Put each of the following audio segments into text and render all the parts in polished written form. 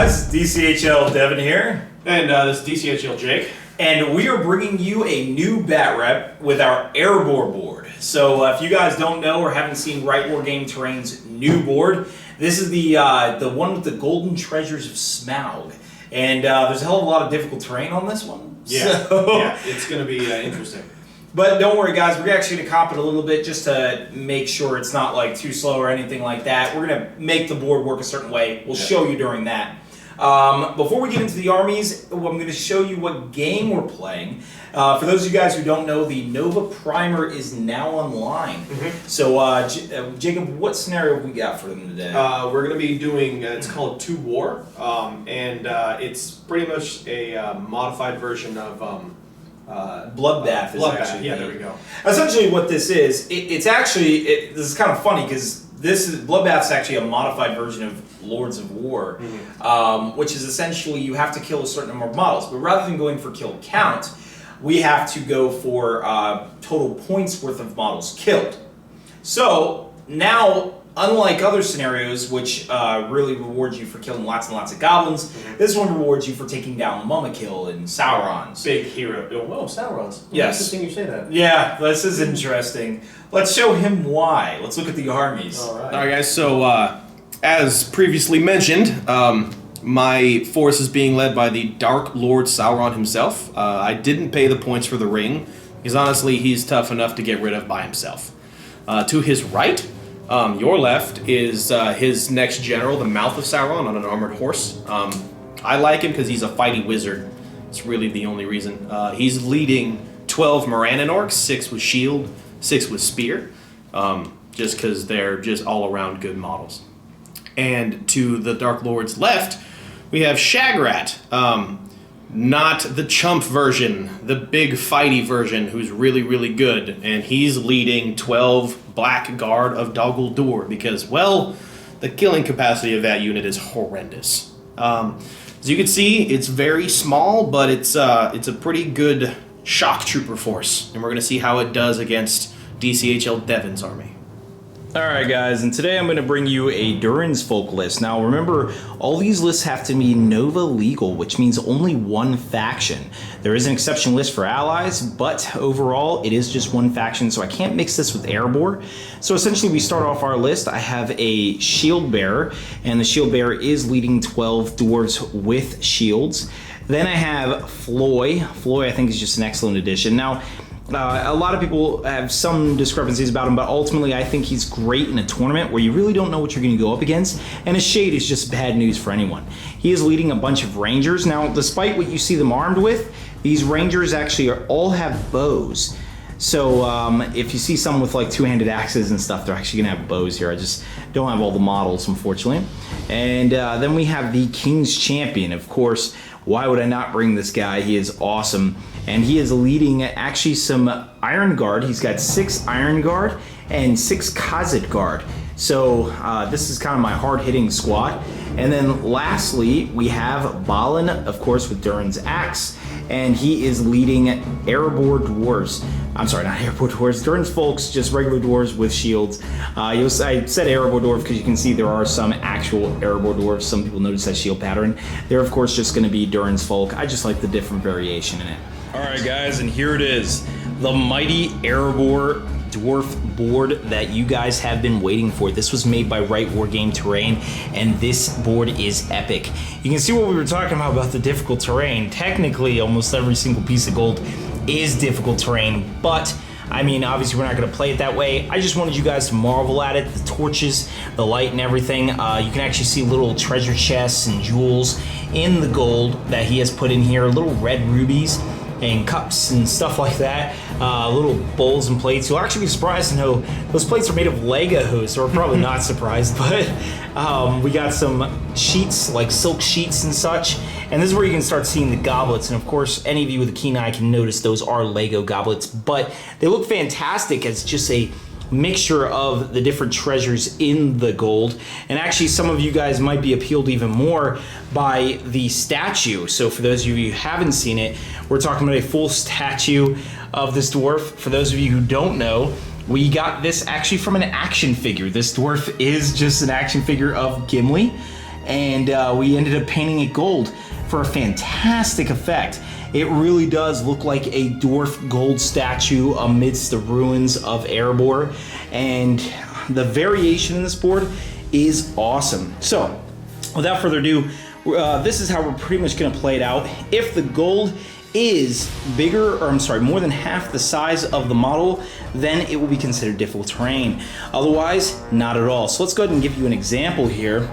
guys, DCHL Devin here. And this is DCHL Jake. And we are bringing you a new Batrep with our Erebor board. So if you guys don't know or haven't seen Right War Game Terrain's new board, this is the one with the golden treasures of Smaug. And there's a hell of a lot of difficult terrain on this one. Yeah, So, yeah, it's going to be interesting. But don't worry, guys. We're actually going to comp it a little bit just to make sure it's not like too slow or anything like that. We're going to make the board work a certain way. We'll show you during that. Before we get into the armies, I'm going to show you what game we're playing. For those of you guys who don't know, the Nova Primer is now online. Mm-hmm. So, Jacob, what scenario have we got for them today? We're going to be doing, it's called 2 War, and it's pretty much a modified version of Bloodbath. Bloodbath, yeah, there we go. Essentially what this is, this is kind of funny because Bloodbath's actually a modified version of Lords of War, which is essentially you have to kill a certain number of models, but rather than going for kill count, we have to go for total points worth of models killed. So now, unlike other scenarios, which really reward you for killing lots and lots of goblins, this one rewards you for taking down Mumakil and Sauron's. Big hero. Oh, whoa, Sauron's. Yes. Interesting you say that. Yeah, this is interesting. Let's show him why. Let's look at the armies. All right. All right, guys. So, as previously mentioned, my force is being led by the Dark Lord Sauron himself. I didn't pay the points for the ring, because honestly, he's tough enough to get rid of by himself. To his right, your left, is his next general, the Mouth of Sauron, on an armored horse. I like him because he's a fighty wizard. It's really the only reason. He's leading 12 Morannon orcs, 6 with shield, 6 with spear, just because they're just all-around good models. And to the Dark Lord's left, we have Shagrat, not the chump version, the big fighty version, who's really, really good, and he's leading 12 Black Guard of Dol Guldur because, well, the killing capacity of that unit is horrendous. As you can see, it's very small, but it's a pretty good shock trooper force, and we're going to see how it does against DCHL Devin's army. Alright guys, and today I'm going to bring you a Durin's Folk list. Now remember, all these lists have to be Nova legal, which means only one faction. There is an exception list for allies, but overall it is just one faction, so I can't mix this with Erebor. So essentially we start off our list. I have a Shield Bearer, and the Shield Bearer is leading 12 dwarves with shields. Then I have Floy. Floy I think is just an excellent addition. Now, a lot of people have some discrepancies about him, but ultimately I think he's great in a tournament where you really don't know what you're going to go up against, and his shade is just bad news for anyone. He is leading a bunch of rangers. Now, despite what you see them armed with, these rangers actually all have bows. So if you see some with like two-handed axes and stuff, they're actually going to have bows here. I just don't have all the models, unfortunately. And then we have the King's Champion. Of course, why would I not bring this guy? He is awesome. And he is leading actually some Iron Guard. He's got 6 Iron Guard and 6 Khazad Guard. So this is kind of my hard-hitting squad. And then lastly, we have Balin, of course, with Durin's Axe. And he is leading Erebor Dwarves. I'm sorry, not Erebor Dwarves. Durin's Folks, just regular dwarves with shields. I said Erebor Dwarf because you can see there are some actual Erebor Dwarves. Some people notice that shield pattern. They're, of course, just going to be Durin's Folk. I just like the different variation in it. Alright guys, and here it is. The mighty Erebor Dwarf board that you guys have been waiting for. This was made by Right War Game Terrain, and this board is epic. You can see what we were talking about the difficult terrain. Technically, almost every single piece of gold is difficult terrain, but I mean, obviously we're not going to play it that way. I just wanted you guys to marvel at it, the torches, the light and everything. You can actually see little treasure chests and jewels in the gold that he has put in here, little red rubies and cups and stuff like that, little bowls and plates. You'll actually be surprised to know those plates are made of Legos, so we're probably not surprised, but we got some sheets, like silk sheets and such, and this is where you can start seeing the goblets, and of course any of you with a keen eye can notice those are Lego goblets, but they look fantastic as just a mixture of the different treasures in the gold. And actually some of you guys might be appealed even more by the statue. So for those of you who haven't seen it, we're talking about a full statue of this dwarf. For those of you who don't know, we got this actually from an action figure. This dwarf is just an action figure of Gimli. and we ended up painting it gold for a fantastic effect. It really does look like a dwarf gold statue amidst the ruins of Erebor, and the variation in this board is awesome. So, without further ado, this is how we're pretty much going to play it out. If the gold is bigger, or I'm sorry, more than half the size of the model, then it will be considered difficult terrain. Otherwise, not at all. So let's go ahead and give you an example here.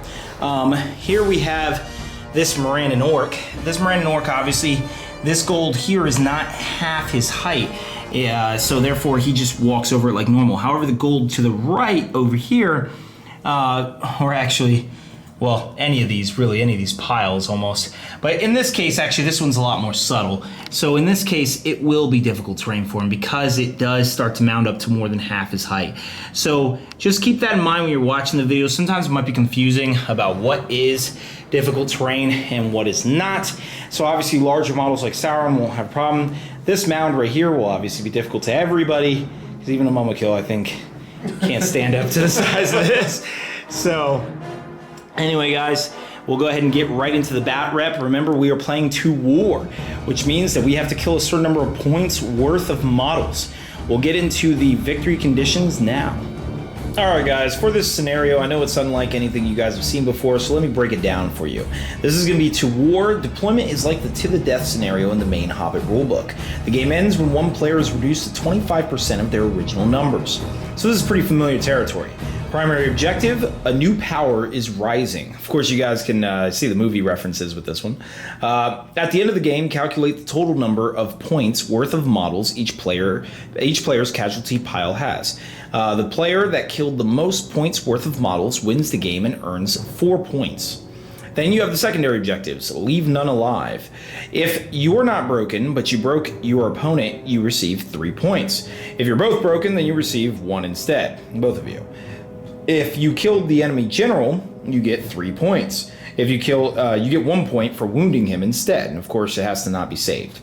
Here we have this Morannon Orc. This Morannon Orc, obviously, this gold here is not half his height. So therefore, he just walks over it like normal. However, the gold to the right over here, or actually, well, any of these piles almost. But in this case, actually, this one's a lot more subtle. So in this case, it will be difficult terrain for him because it does start to mount up to more than half his height. So just keep that in mind when you're watching the video. Sometimes it might be confusing about what is difficult terrain and what is not. So obviously larger models like Sauron won't have a problem. This mound right here will obviously be difficult to everybody, because even a Momokill, I think, can't stand up to the size of this. So anyway, guys, we'll go ahead and get right into the Batrep. Remember, we are playing to war, which means that we have to kill a certain number of points worth of models. We'll get into the victory conditions now. Alright guys, for this scenario, I know it's unlike anything you guys have seen before, so let me break it down for you. This is going to be to war. Deployment is like the to the death scenario in the main Hobbit rulebook. The game ends when one player is reduced to 25% of their original numbers. So this is pretty familiar territory. Primary objective, a new power is rising. Of course, you guys can see the movie references with this one. At the end of the game, calculate the total number of points worth of models each player's casualty pile has. The player that killed the most points worth of models wins the game and earns 4 points. Then you have the secondary objectives, leave none alive. If you're not broken, but you broke your opponent, you receive 3 points. If you're both broken, then you receive 1 instead, both of you. If you killed the enemy general, you get 3 points. If you kill, you get 1 point for wounding him instead, and of course it has to not be saved.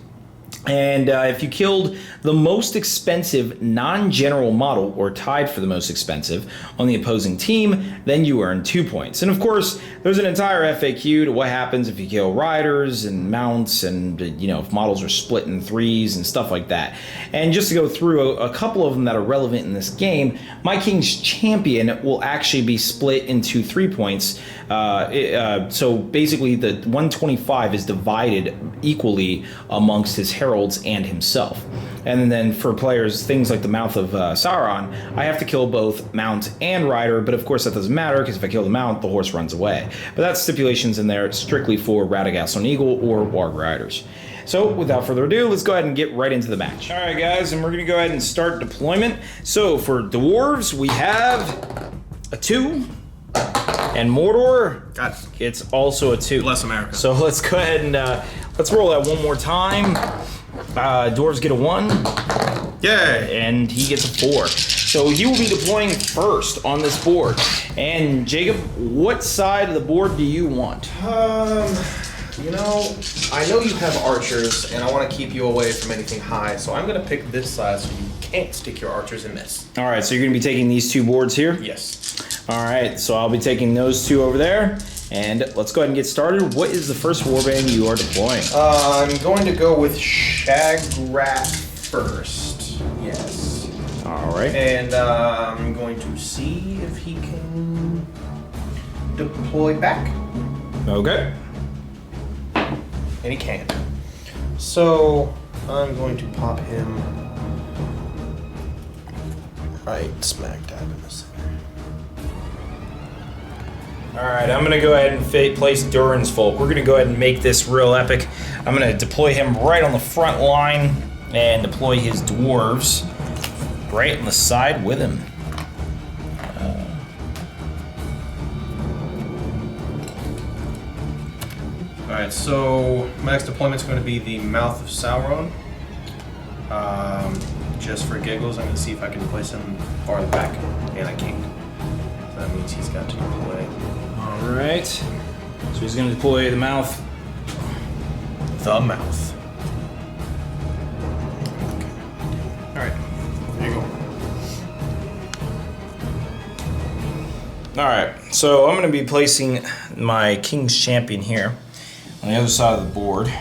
And if you killed the most expensive non-general model, or tied for the most expensive, on the opposing team, then you earn 2 points. And of course, there's an entire FAQ to what happens if you kill riders and mounts, and if models are split in threes and stuff like that. And just to go through a couple of them that are relevant in this game, my King's Champion will actually be split into 3 points. So basically the 125 is divided equally amongst his heralds and himself. And then for players, things like the Mouth of Sauron, I have to kill both mount and rider, but of course that doesn't matter, because if I kill the mount, the horse runs away. But that's stipulations in there strictly for Radagast on Eagle or Warg riders. So without further ado, let's go ahead and get right into the match. Alright guys, and we're going to go ahead and start deployment. So for dwarves, we have a 2. And Mordor, God, it's also a 2. bless America. So let's go ahead and let's roll that one more time. Dwarves get a 1. Yay! And he gets a 4. So he will be deploying first on this board. And Jacob, what side of the board do you want? I know you have archers, and I want to keep you away from anything high, so I'm going to pick this side so you can't stick your archers in this. All right, so you're going to be taking these 2 boards here? Yes. All right, so I'll be taking those 2 over there. And let's go ahead and get started. What is the first warband you are deploying? I'm going to go with Shagrat first. Yes. All right. And I'm going to see if he can deploy back. Okay. And he can. So I'm going to pop him right smack dab in the center. Alright, I'm going to go ahead and place Durin's Folk. We're going to go ahead and make this real epic. I'm going to deploy him right on the front line and deploy his dwarves right on the side with him. Alright, so my next deployment is going to be the Mouth of Sauron. Just for giggles, I'm going to see if I can place him farther back, and I can't. So that means he's got to deploy. Alright, so he's going to deploy the mouth. The Mouth. Okay. Alright, there you go. Alright, so I'm going to be placing my King's Champion here on the other side of the board.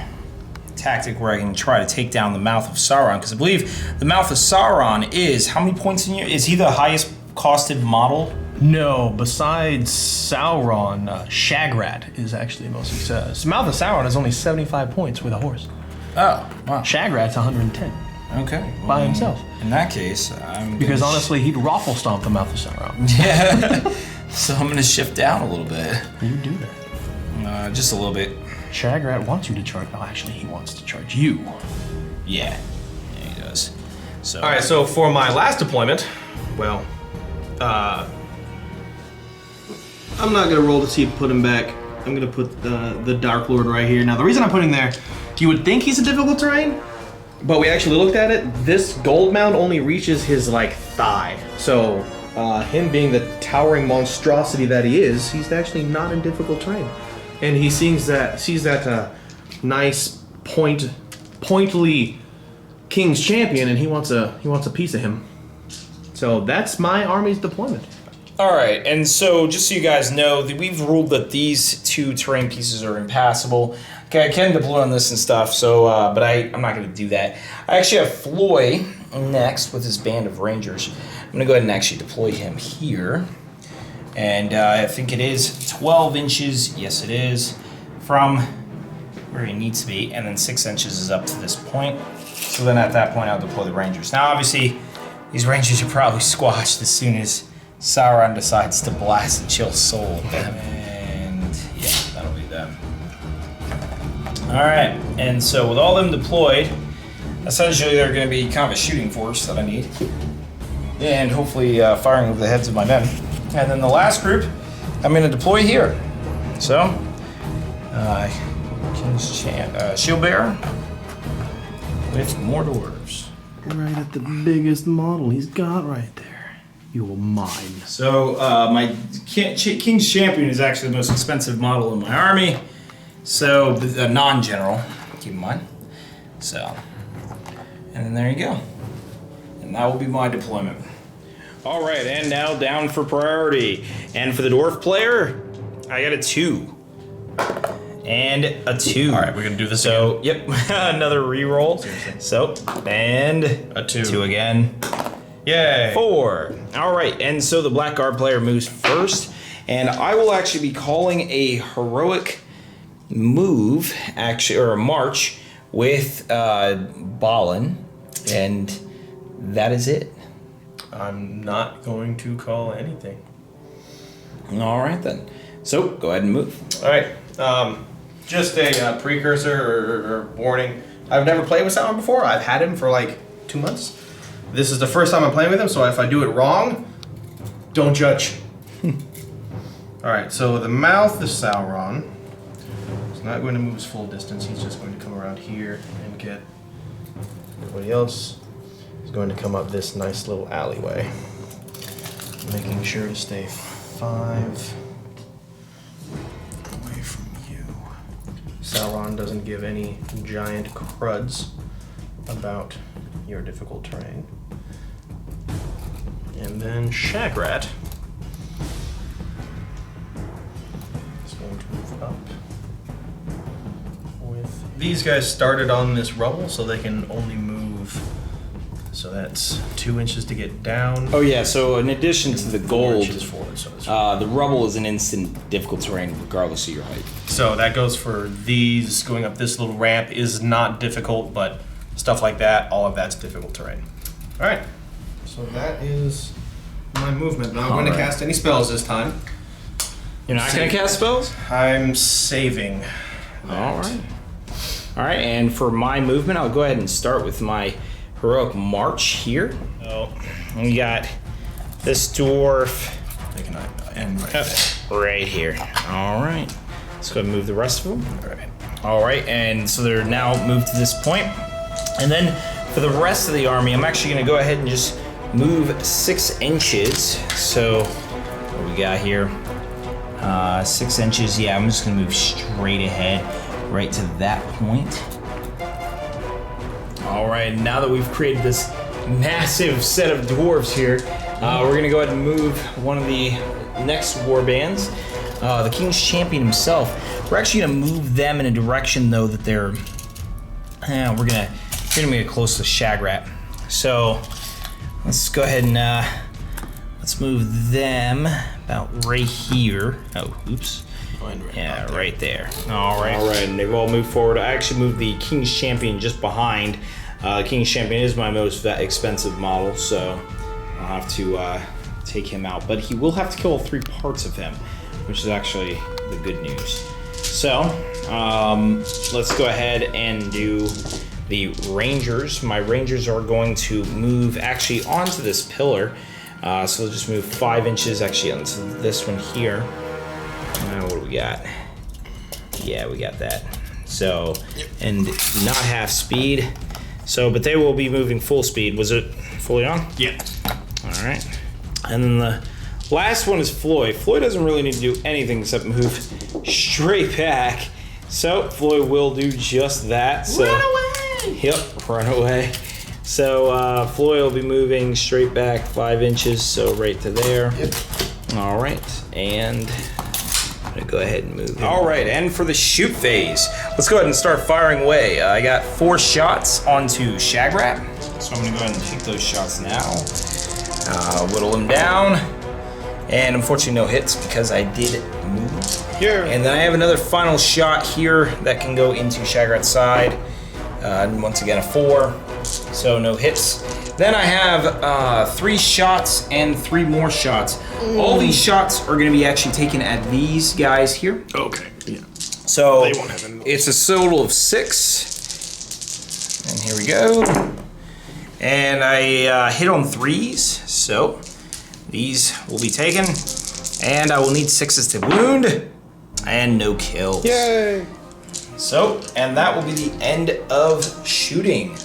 Tactic where I can try to take down the Mouth of Sauron, because I believe the Mouth of Sauron is, how many points in your, is he the highest costed model? No, besides Sauron, Shagrat is actually the most success. Mouth of Sauron is only 75 points with a horse. Oh, wow. Shagrat's 110 by by himself. In that case, I'm Because honestly, he'd raffle stomp the Mouth of Sauron. yeah. So I'm gonna shift down a little bit, You do that. just a little bit. Shagrat wants you to charge. Oh, actually, he wants to charge you. Yeah, he does. So All right, so for my last deployment, well, I'm not gonna roll to see if put him back. I'm gonna put the Dark Lord right here. Now, the reason I'm putting there, you would think he's a difficult terrain, but we actually looked at it. This gold mound only reaches his like thigh. So him being the towering monstrosity that he is, he's actually not in difficult terrain. And he sees that nice pointly King's Champion, and he wants a piece of him. So that's my army's deployment. all right, and so just so you guys know, we've ruled that these two terrain pieces are impassable. Okay, I can deploy on this and stuff, so but I'm not going to do that. I actually have Floy next with his band of rangers. I'm going to go ahead and actually deploy him here. And I think it is 12 inches, yes it is, from where he needs to be, and then 6 inches is up to this point. So then at that point I'll deploy the rangers. Now obviously, these rangers are probably squashed as soon as Sauron decides to blast and chill soul at them. And yeah, that'll be them. Alright, and so with all them deployed, essentially they're going to be kind of a shooting force that I need. And hopefully firing over the heads of my men. And then the last group, I'm going to deploy here. So, King's Shield Bearer with more dwarves. Right at the biggest model he's got right there. You will mine. So, my King's Champion is actually the most expensive model in my army. So, a non-general, keep in mind. So, and then there you go. And that will be my deployment. All right, and now down for priority. And for the dwarf player, I got a 2. And a 2. All right, we're gonna do this so, yep, another reroll. So, and A 2. 2 again. Yay. 4. All right, and so the black guard player moves first, and I will actually be calling a heroic move, actually, or a march with Balin, and that is it. I'm not going to call anything. All right then. So go ahead and move. All right. Just a precursor or warning. I've never played with Sauron before. I've had him for like 2 months. This is the first time I'm playing with him, so if I do it wrong, don't judge. All right. So the Mouth of Sauron is not going to move his full distance. He's just going to come around here and get everybody else. Is going to come up this nice little alleyway, making sure to stay 5 away from you. Sauron doesn't give any giant cruds about your difficult terrain. And then Shagrat is going to move up with... These guys started on this rubble, so they can only move... So that's 2 inches to get down. Oh yeah, so in addition to the 4 gold, inches forward, so it's the rubble is an instant difficult terrain regardless of your height. So that goes for these. Going up this little ramp is not difficult, but stuff like that, all of that's difficult terrain. All right. So that is my movement. Not going to cast any spells this time. You're not going to cast spells? I'm saving. All right. All right, and for my movement, I'll go ahead and start with my heroic march here. Oh, we got this dwarf right here. All right, let's go ahead and move the rest of them. All right, and so they're now moved to this point. And then for the rest of the army, I'm actually going to go ahead and just move 6 inches. So what we got here? 6 inches. Yeah, I'm just going to move straight ahead right to that point. All right, now that we've created this massive set of dwarves here, we're gonna go ahead and move one of the next warbands, the King's Champion himself. We're actually gonna move them in a direction though that they're. We're gonna get close to Shagrat. So let's go ahead and let's move them about right here. Oh, oops. Yeah, right there. All right, and they've all moved forward. I actually moved the King's Champion just behind. King's Champion is my most expensive model, so I'll have to take him out. But he will have to kill 3 parts of him, which is actually the good news. So let's go ahead and do the Rangers. My Rangers are going to move actually onto this pillar. So they'll just move 5 inches actually onto this one here. What do we got? Yeah, we got that. So, and not half speed. So, but they will be moving full speed. Was it fully on? Yeah. All right. And then the last one is Floyd. Floyd doesn't really need to do anything except move straight back. So, Floyd will do just that. So, run away! Yep, run away. So, Floyd will be moving straight back 5 inches, so right to there. Yep. All right, and I'm gonna go ahead and move him. All right, and for the shoot phase, let's go ahead and start firing away. I got 4 shots onto Shagrat, so I'm gonna go ahead and shoot those shots now. Whittle them down, and unfortunately no hits because I did move. Yeah. And then I have another final shot here that can go into Shagrat's side. And once again, a 4, so no hits. Then I have 3 shots and 3 more shots. All these shots are going to be actually taken at these guys here. Okay. Yeah. So They won't have any more. it's a total of 6. And here we go. And I hit on 3s, so these will be taken. And I will need 6s to wound, and no kills. Yay! So, and that will be the end of shooting.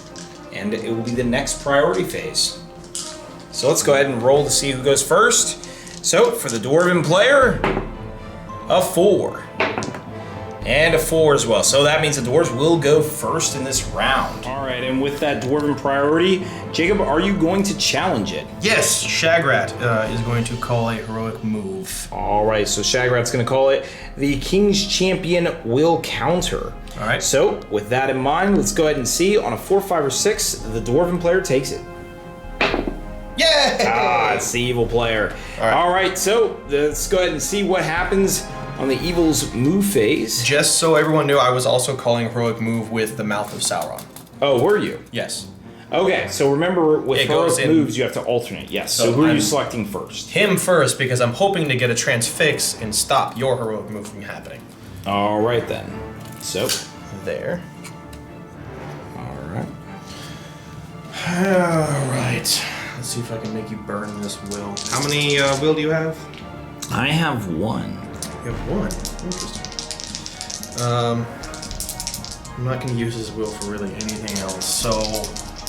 And it will be the next priority phase. So let's go ahead and roll to see who goes first. So, for the Dwarven player, a 4. And a 4 as well. So that means the Dwarves will go first in this round. All right, and with that Dwarven priority, Jacob, are you going to challenge it? Yes, Shagrat is going to call a heroic move. All right, so Shagrat's going to call it. The King's Champion will counter. All right. So, with that in mind, let's go ahead and see. On a 4, 5, or 6, the Dwarven player takes it. Yeah. It's the evil player. All right, so let's go ahead and see what happens on the evil's move phase. Just so everyone knew, I was also calling a heroic move with the Mouth of Sauron. Oh, were you? Yes. Okay, so remember with It goes heroic in- moves, you have to alternate. Yes. So, So who are you I'm- selecting first? Him first, because I'm hoping to get a transfix and stop your heroic move from happening. All right then. So, There. all right. All right. Let's see if I can make you burn this will. How many will do you have? I have 1. You have 1. Interesting. I'm not going to use his will for really anything else, so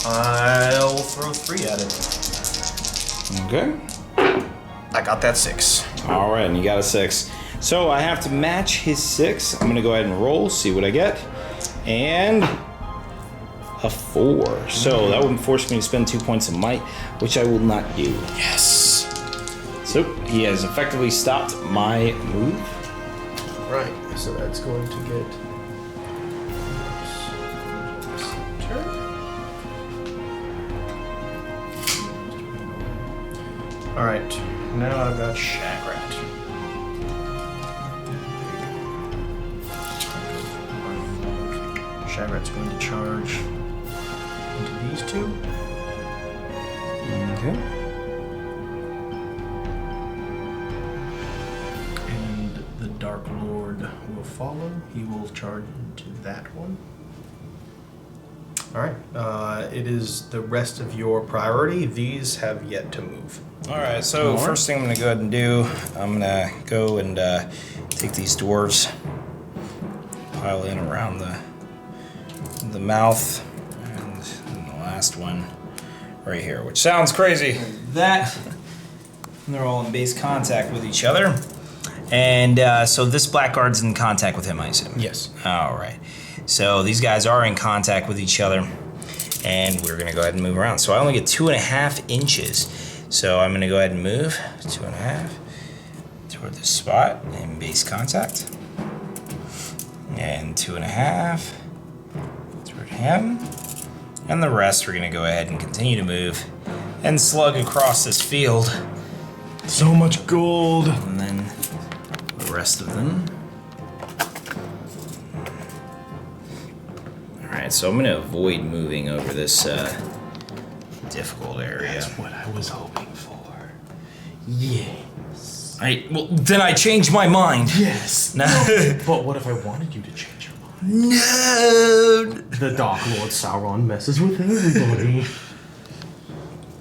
I'll throw 3 at it. Okay. I got that 6. All right, and you got a 6. So I have to match his 6. I'm gonna go ahead and roll, see what I get. And a 4. So that would force me to spend 2 points of might, which I will not do. Yes. So he has effectively stopped my move. Right. So that's going to get. All right. Now I've got Shagrat. Shagrat's going to charge into these 2. Okay. And the Dark Lord will follow. He will charge into that one. Alright. It is the rest of your priority. These have yet to move. All right, so first thing I'm gonna go ahead and do, I'm gonna go and take these dwarves, pile in around the mouth, and then the last one right here, which sounds crazy. That, they're all in base contact with each other. And so this blackguard's in contact with him, I assume? Yes. All right. So these guys are in contact with each other, and we're gonna go ahead and move around. So I only get 2.5 inches. So I'm gonna go ahead and move 2.5. toward this spot in base contact. And 2.5 toward him. And the rest we're gonna go ahead and continue to move and slug across this field. So much gold. And then the rest of them. Alright, so I'm gonna avoid moving over this difficult area. That's what I was hoping for. Yes. Well, then I changed my mind. Yes. No. But what if I wanted you to change your mind? No. The Dark Lord Sauron messes with everybody.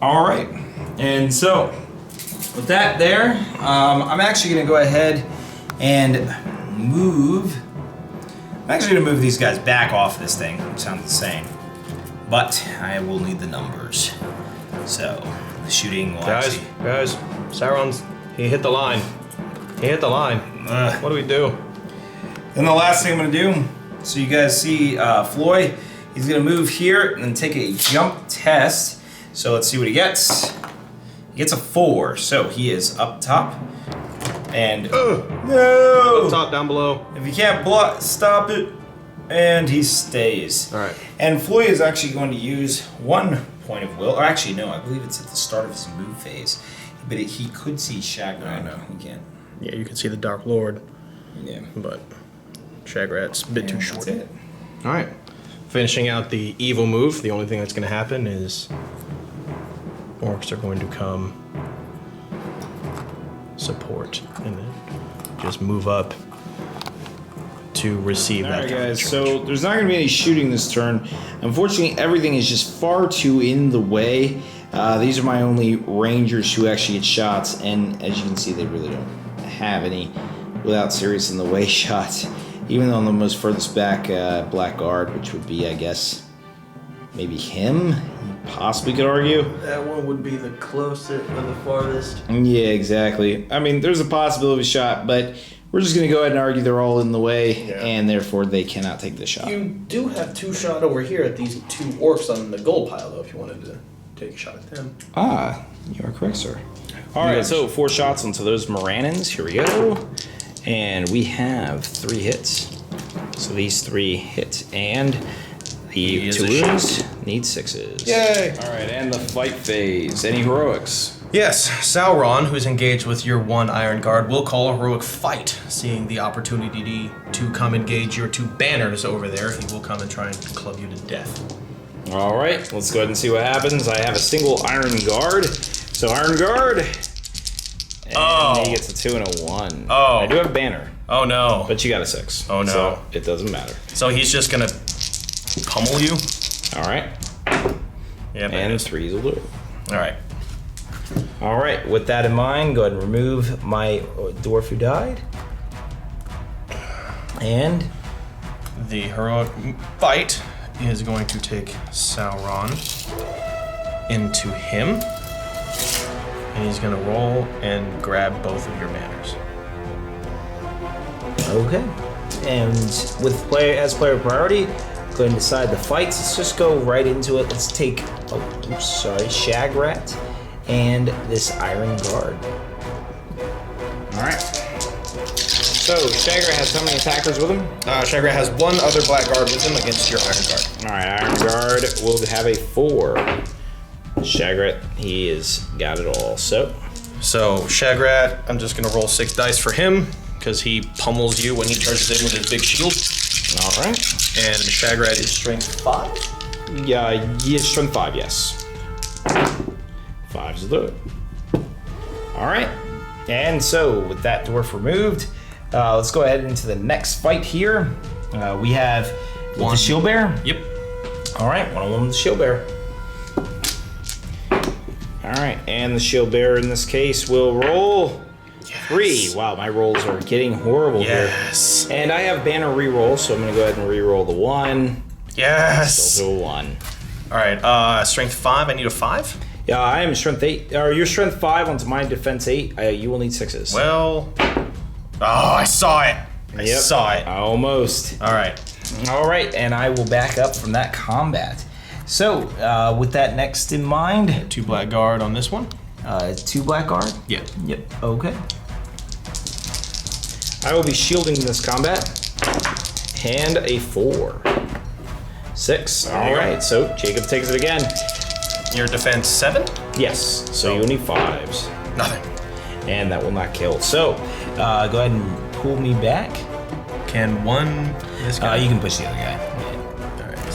All right, and so with that there, I'm actually gonna go ahead and move. I'm actually gonna move these guys back off this thing. Sounds insane, but I will need the numbers. So the shooting will Guys, Sauron's, he hit the line. He hit the line. What do we do? Then the last thing I'm gonna do, so you guys see Floyd, he's gonna move here and then take a jump test. So let's see what he gets. He gets a 4, so he is up top. And no! Up top, down below. If you can't block, stop it. And he stays. All right. And Floyd is actually going to use 1 point of will. Or actually, no, I believe it's at the start of his move phase. But he could see Shagrat. No, he can't. Yeah, you can see the Dark Lord, Yeah. but Shagrat's a bit too And short. that's it. All right. Finishing out the evil move, the only thing that's going to happen is orcs are going to come support and then just move up to receive that Alright guys, counter so charge. there's not going to be any shooting this turn. Unfortunately, everything is just far too in the way. These are my only rangers who actually get shots, and as you can see, they really don't have any without serious in the way shots. Even though on the most furthest back Black Guard, which would be, I guess, maybe him, you possibly could argue. That one would be the closest or the farthest. Yeah, exactly. I mean, there's a possibility of a shot, but we're just going to go ahead and argue they're all in the way, and therefore they cannot take the shot. You do have 2 shot over here at these 2 orcs on the gold pile, though, if you wanted to take a shot at them. Ah, you are correct, sir. All right, so 4 shots onto those Morannons. Here we go. And we have 3 hits. So these 3 hit, and the 2 wounds need 6s. Yay! All right, and the fight phase. Any heroics? Yes, Sauron, who's engaged with your 1 Iron Guard, will call a heroic fight. Seeing the opportunity to come engage your 2 banners over there, he will come and try and club you to death. All right, let's go ahead and see what happens. I have a single Iron Guard. So Iron Guard. And he gets a 2 and a 1. Oh. I do have banner, Oh no. but you got a 6. Oh, no. So it doesn't matter. So he's just gonna pummel you? All right. Yeah, And 3s will do it. Alright. All right, with that in mind, go ahead and remove my dwarf who died. And The heroic fight is going to take Sauron into him. And he's gonna roll and grab both of your banners. okay. And with player priority, go ahead and decide the fights. Let's just go right into it. Let's take, Shagrat and this Iron Guard. All right. So Shagrat has how many attackers with him? Shagrat has 1 other Black Guard with him against your Iron Guard. All right, Iron Guard will have a 4. Shagrat, he has got it all. So Shagrat, I'm just gonna roll 6 dice for him, because he pummels you when he charges in with his big shield. all right. And Shagrat is strength 5. Yeah, strength 5, yes. 5's will do it. All right, and so with that dwarf removed, let's go ahead into the next fight here. We have with the shield bear. Yep. All right, 1-on-1 with the shield bear. All right, and the shield bearer in this case will roll 3. Wow, my rolls are getting horrible Yes. here. And I have banner reroll, so I'm gonna go ahead and reroll the 1. Yes. Still do a 1. Alright, strength 5, I need a 5. Yeah, I am strength 8. Or you're strength 5 onto my defense 8. You will need 6s. Well. Oh, I saw it. I Yep. saw it. Almost. Alright. All right, and I will back up from that combat. So, with that next in mind, 2 Black Guard on this one. 2 Black Guard? Yeah. Yep, okay. I will be shielding this combat. And a 4. 6. All right, so Jacob takes it again. Your defense 7? Yes, so you'll need 5s. Nothing. And that will not kill. So, go ahead and pull me back. Can this guy? You can push the other guy.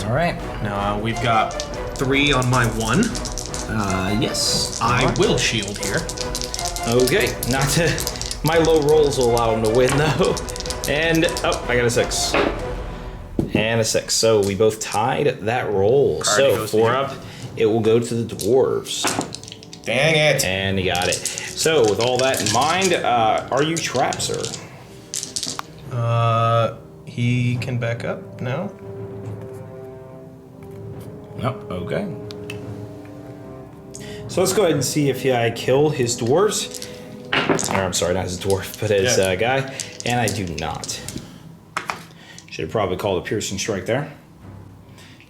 All right. Now we've got 3 on my 1. Yes. I will shield here. Okay, not to. My low rolls will allow him to win though. And I got a 6. And a 6. So we both tied that roll. Priority So goes to 4 you. up. It will go to the dwarves. Dang it. And you got it. So with all that in mind, are you trapped, sir? He can back up now. Nope. Okay. So let's go ahead and see if I kill his dwarves. Or I'm sorry, not his dwarf, but his guy. And I do not. Should have probably called a piercing strike there.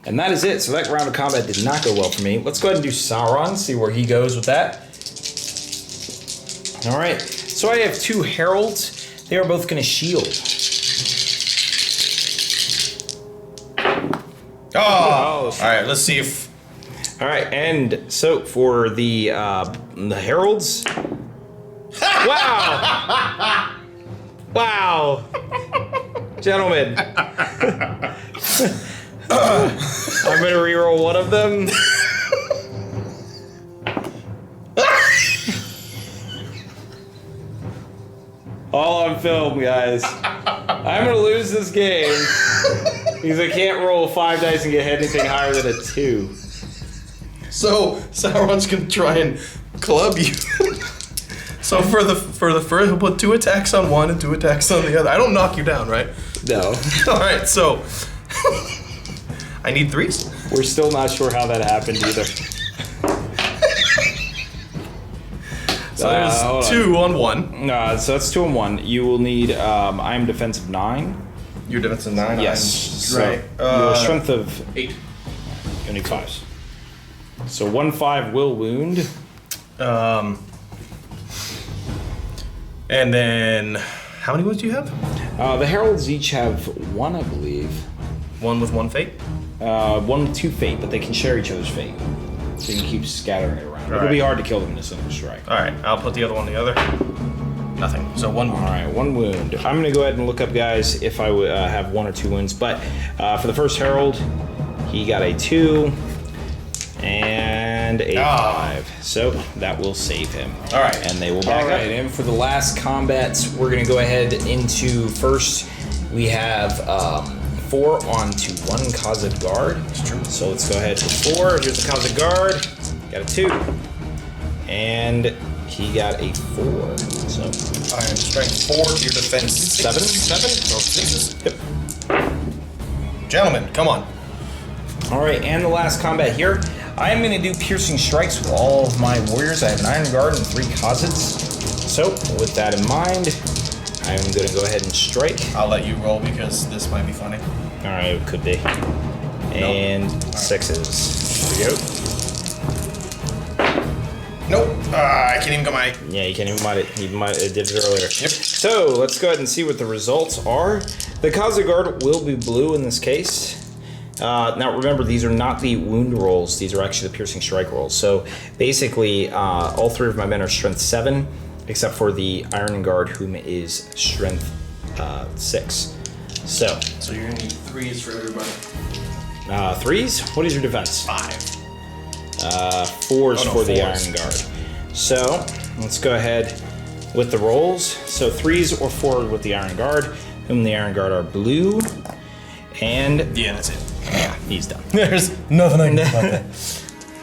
And that is it. So that round of combat did not go well for me. Let's go ahead and do Sauron, see where he goes with that. All right. So I have 2 heralds. They are both going to shield. Oh! All right, let's see if... All right, and so for the heralds. Wow! Wow, gentlemen. I'm gonna reroll one of them. All on film, guys. I'm gonna lose this game because I can't roll 5 dice and get anything higher than a 2. So Sauron's gonna try and club you. So for the first, he'll put 2 attacks on one and 2 attacks on the other. I don't knock you down, right? No. All right, so I need 3s. We're still not sure how that happened either. So there's 2 on 1. So that's 2 and 1. You will need. I'm defensive 9. Your defense is 9. Yes. Right. Your strength of 8. You need 5s. So 1/5 will wound. And then how many wounds do you have? The heralds each have 1, I believe. 1 with 1 fate. 1 with 2 fate, but they can share each other's fate. So you can keep scattering it around. It'll be hard to kill them in a single strike. All right, I'll put the other one together. Nothing. So 1 wound. All right, 1 wound. I'm gonna go ahead and look up, guys, if I would have 1 or 2 wounds. But for the first herald, he got a 2 and a 5. So that will save him. All right. And they will back up. And for the last combats, we're gonna go ahead into first. We have 4 onto 1 Khazad guard. That's true. So let's go ahead with 4. Here's the Khazad guard. Got a 2. And he got a 4. So Iron strength 4. Your defense 7. 7. So 6s. Yep. Gentlemen, come on. All right, and the last combat here. I am going to do piercing strikes with all of my warriors. I have an Iron Guard and 3 Khazads. So with that in mind, I am going to go ahead and strike. I'll let you roll because this might be funny. All right, it could be. And 6s. Here we go. Nope. I can't even go my... Yeah, you can't even mind it. He did it earlier. Yep. So let's go ahead and see what the results are. The Khazad Guard will be blue in this case. Now remember, these are not the wound rolls. These are actually the piercing strike rolls. So basically, all 3 of my men are strength 7, except for the Iron Guard, whom is strength 6. So you're gonna need 3s for everybody. 3s? What is your defense? 5. 4s for the Iron Guard. So let's go ahead with the rolls. So 3s or 4 with the Iron Guard, whom the Iron Guard are blue. And Yeah, that's it. yeah, he's done. There's nothing I can do about that.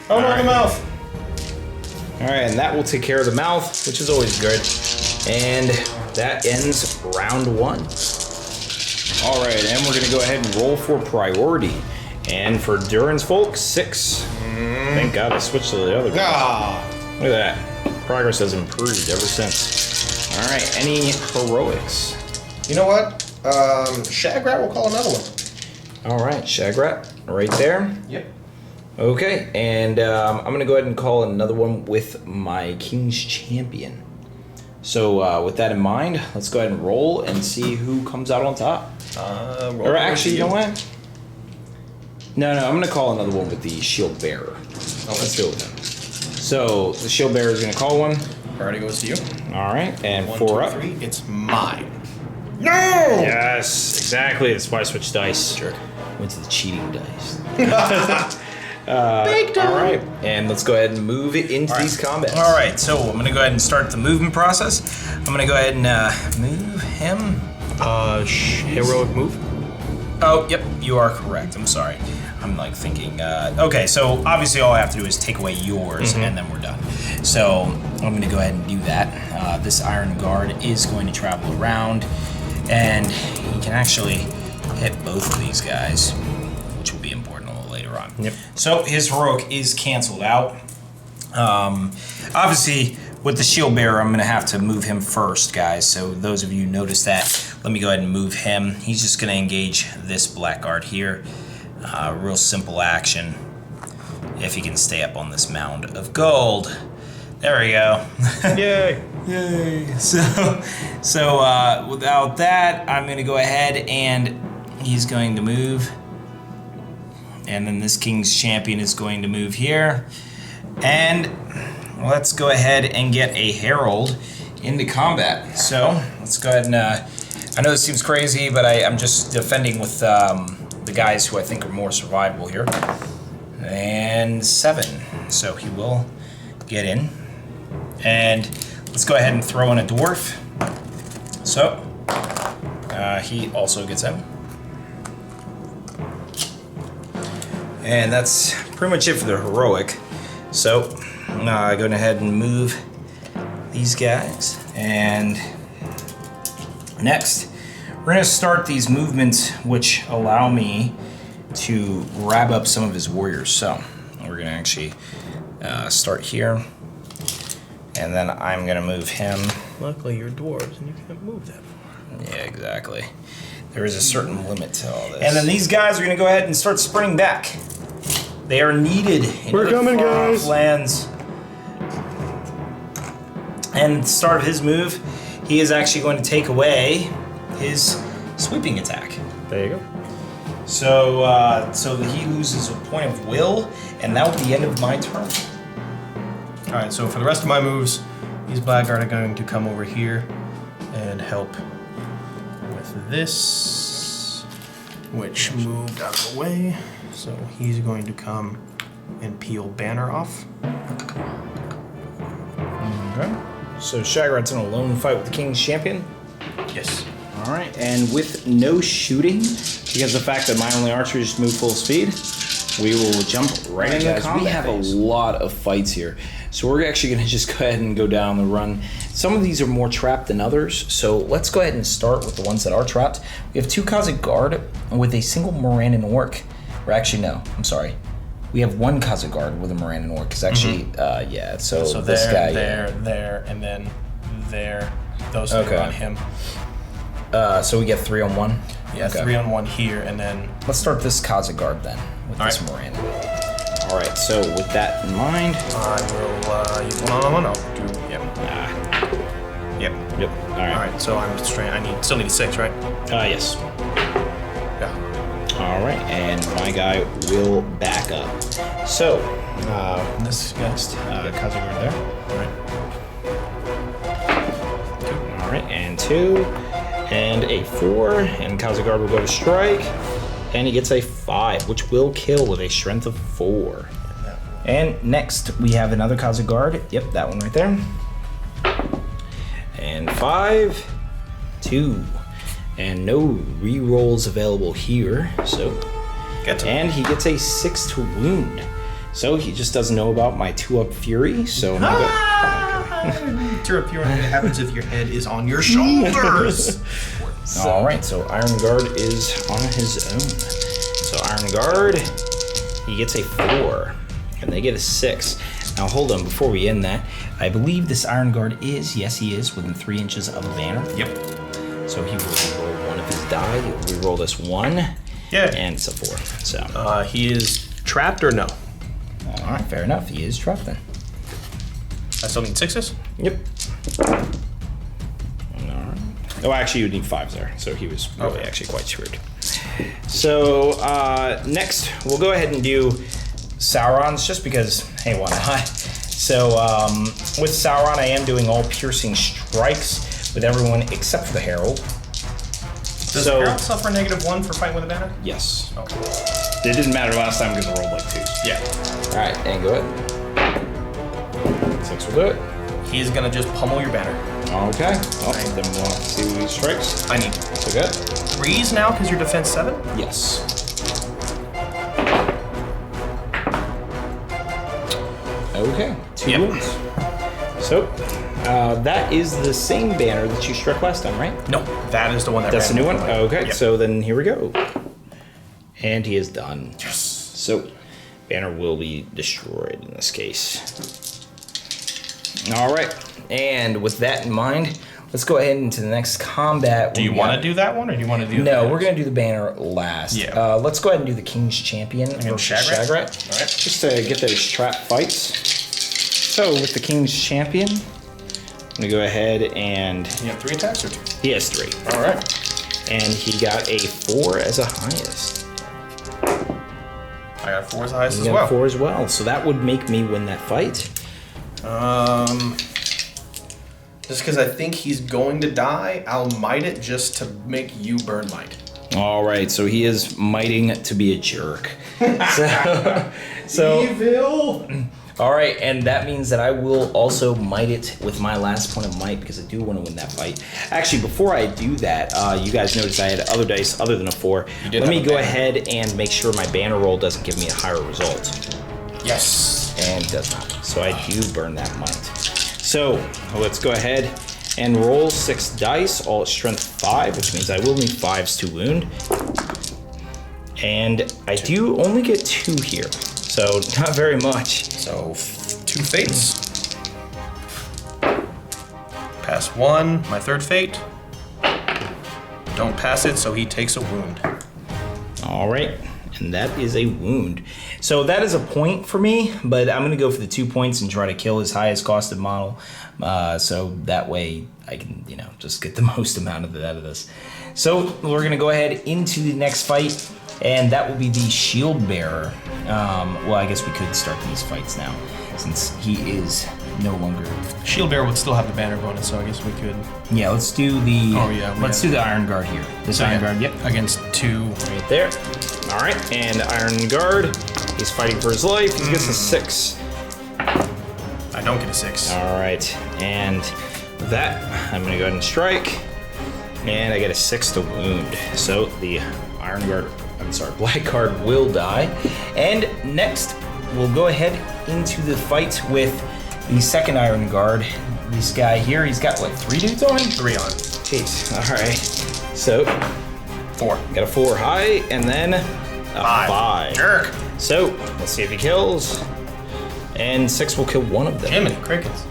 Oh, no, the mouth. All right, and that will take care of the mouth, which is always good. And that ends round 1. All right, and we're gonna go ahead and roll for priority. And for Durin's folk, 6. Thank God I switched to the other guy. Ah. Look at that. Progress has improved ever since. All right, any heroics? You know what? Shagrat will call another one. All right, Shagrat, right there. Yep. Okay, and I'm gonna go ahead and call another one with my King's Champion. So with that in mind, let's go ahead and roll and see who comes out on top. Or actually, you know what? No, I'm going to call another one with the shield bearer. Let's go with him. So the shield bearer is going to call one. Already goes to you. All right, and 1, 4 2, up. 3. It's mine. No! Yes, exactly. That's why I switched dice. Sure. Went to the cheating dice. All right, and let's go ahead and move it into these combats. All right, so I'm going to go ahead and start the movement process. I'm going to go ahead and move him. Heroic move. Oh, yep, you are correct. I'm sorry. I'm like thinking, okay, so obviously all I have to do is take away yours and then we're done. So I'm going to go ahead and do that. This Iron Guard is going to travel around and he can actually hit both of these guys, which will be important a little later on. Yep. So his heroic is canceled out. Obviously, with the shield bearer, I'm going to have to move him first, guys. So those of you who noticed that, let me go ahead and move him. He's just going to engage this blackguard here. Real simple action. If he can stay up on this mound of gold. There we go. Yay. Yay. So without that, I'm going to go ahead and he's going to move. And then this King's Champion is going to move here. And let's go ahead and get a Herald into combat. So let's go ahead and, I know this seems crazy, but I'm just defending with the guys who I think are more survivable here. And 7, so he will get in. And let's go ahead and throw in a dwarf. So he also gets in. And that's pretty much it for the heroic. So go ahead and move these guys. And next, we're going to start these movements which allow me to grab up some of his warriors. So we're going to actually start here. And then I'm going to move him. Luckily, you're dwarves and you can't move that far. Yeah, exactly. There is a certain limit to all this. And then these guys are going to go ahead and start sprinting back. They are needed in We're coming, guys. lands. And at the start of his move, he is actually going to take away his sweeping attack. There you go. So, so that he loses a point of will, and that will be the end of my turn. Alright, so for the rest of my moves, these blackguard are going to come over here and help with this, which moved out of the way. So he's going to come and peel banner off. Okay. So Shagrad's in a lone fight with the King's Champion. Yes. All right, and with no shooting, because of the fact that my only archer just moved full speed, we will jump right into guys, combat. we have a lot of fights here, so we're actually going to just go ahead and go down the run. Some of these are more trapped than others, so let's go ahead and start with the ones that are trapped. We have 2 Kazakh Guard with a single Morannon Orc. Or actually, no, I'm sorry. We have 1 Kazakh Guard with a Morannon Orc. It's actually, yeah, so this there, guy, there, and then there. Those 3 Okay. on him. So we get 3 on 1? Yeah, Okay. 3 on 1 here, and then... Let's start this Kazakh Guard then, with this Morannon. All right, so with that in mind... I will use 1 on 1. I'll do... Yep. Yep, all right. Alright, so I'm still need 6, right? Yes. Yeah. All right, and my guy will back up. So, This next. Kazakh Guard there. Alright. All right, and 2, and a 4, and Kazakh Guard will go to strike, and he gets a 5, which will kill with a strength of 4. And next, we have another Kazakh Guard. Yep, that one right there. And 5, 2, and no re-rolls available here. So, and he gets a 6 to wound. So he just doesn't know about my 2-up fury. So now What happens if your head is on your shoulders? all right, so Iron Guard is on his own. So Iron Guard, he gets a 4, and they get a 6. Now hold on, before we end that, I believe this Iron Guard is, yes he is, within 3 inches of a banner. Yep. So he will roll 1 of his die. He will re-roll this 1. Yeah. And it's a 4. So. He is trapped or no? All right, fair enough. He is trapped then. I still need 6s? Yep. Oh, actually, you would need 5s there. So he was really actually quite screwed. So next, we'll go ahead and do Sauron's just because, hey, why not? So with Sauron, I am doing all piercing strikes with everyone except for the Herald. Does the Herald suffer -1 for fighting with a banner? Yes. Okay. It didn't matter last time because I rolled like 2s. Yeah. All right, and go ahead. 6 will do it. He's gonna just pummel your banner. Okay. Well, then we'll have to see who strikes. I need So good. 3s now because you're defense 7? Yes. Okay. 2 wounds. So, that is the same banner that you struck last time, right? No, that is the one that That's the ran new one? away. Okay, Yep. so then here we go. And he is done. Yes. So, banner will be destroyed in this case. All right, and with that in mind, let's go ahead into the next combat. Do you want to do that one, or do you want to do? No, we're gonna do the banner last. Yeah. Let's go ahead and do the King's Champion versus Shagrat? Shagrat. All right. Just to get those trap fights. So with the King's Champion, I'm gonna go ahead and You have 3 attacks or 2? he has 3. All right. And he got a 4 as a highest. I got 4 as the highest He as got well. 4 as well. So that would make me win that fight. Just because I think he's going to die, I'll might it just to make you burn might. All right, so he is mighting to be a jerk. so Evil! all right, and that means that I will also might it with my last point of might because I do want to win that fight. Actually, before I do that, you guys noticed I had other dice other than a 4. did Let me have a go banner. ahead and make sure my banner roll doesn't give me a higher result. Yes. And it does not. So I do burn that might. So let's go ahead and roll 6 dice, all at strength 5, which means I will need 5s to wound. And I do only get 2 here, so not very much. So 2 fates. Pass 1, my 3rd fate. Don't pass it, so he takes a wound. All right, and that is a wound. So that is a point for me, but I'm gonna go for the 2 points and try to kill his highest costed model. So that way I can, just get the most amount of it out of this. So we're gonna go ahead into the next fight, and that will be the Shield Bearer. Well, I guess we could start these fights now, since he is no longer. Shield Bearer would still have the banner bonus, so I guess we could. Yeah, let's do the. Oh, yeah, Let's do the Iron Guard here. This Iron Guard, yep. Against 2. Right there. All right, and Iron Guard. He's fighting for his life. He gets a 6. I don't get a 6. All right, and with that, I'm gonna go ahead and strike, and I get a 6 to wound. So the Black Guard will die. And next, we'll go ahead into the fight with the second Iron Guard. This guy here, he's got what, 3 dudes on him? 3 on. Jeez. All right. So 4. got a 4 high, and then a 5. Jerk. So let's see if he kills. And 6 will kill one of them. Jiminy crickets.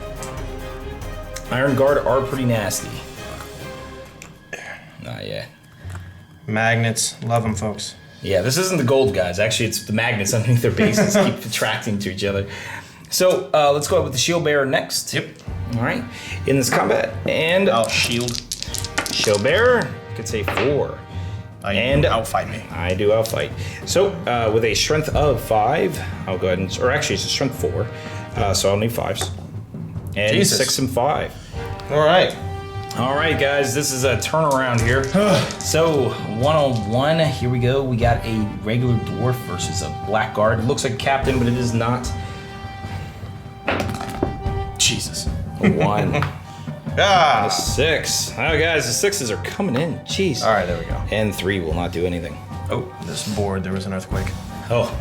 Iron Guard are pretty nasty. Not yet. Magnets. Love them, folks. Yeah, this isn't the gold guys. Actually, it's the magnets underneath their bases keep attracting to each other. So let's go with the Shield Bearer next. Yep. All right. In this combat, and I'll shield. Shield Bearer gets a 4. And outfight me. I do outfight. So with a strength of 5, I'll go ahead and, or actually it's a strength 4, so I'll need 5s. And Jesus. 6 and 5. All right. All right, guys, this is a turnaround here. So 1-on-1, here we go. We got a regular dwarf versus a black guard. It looks like a captain, but it is not. Jesus. A 1. Ah. A 6. Oh, guys, the 6s are coming in. Jeez. All right, there we go. And 3 will not do anything. Oh, this board, there was an earthquake. Oh,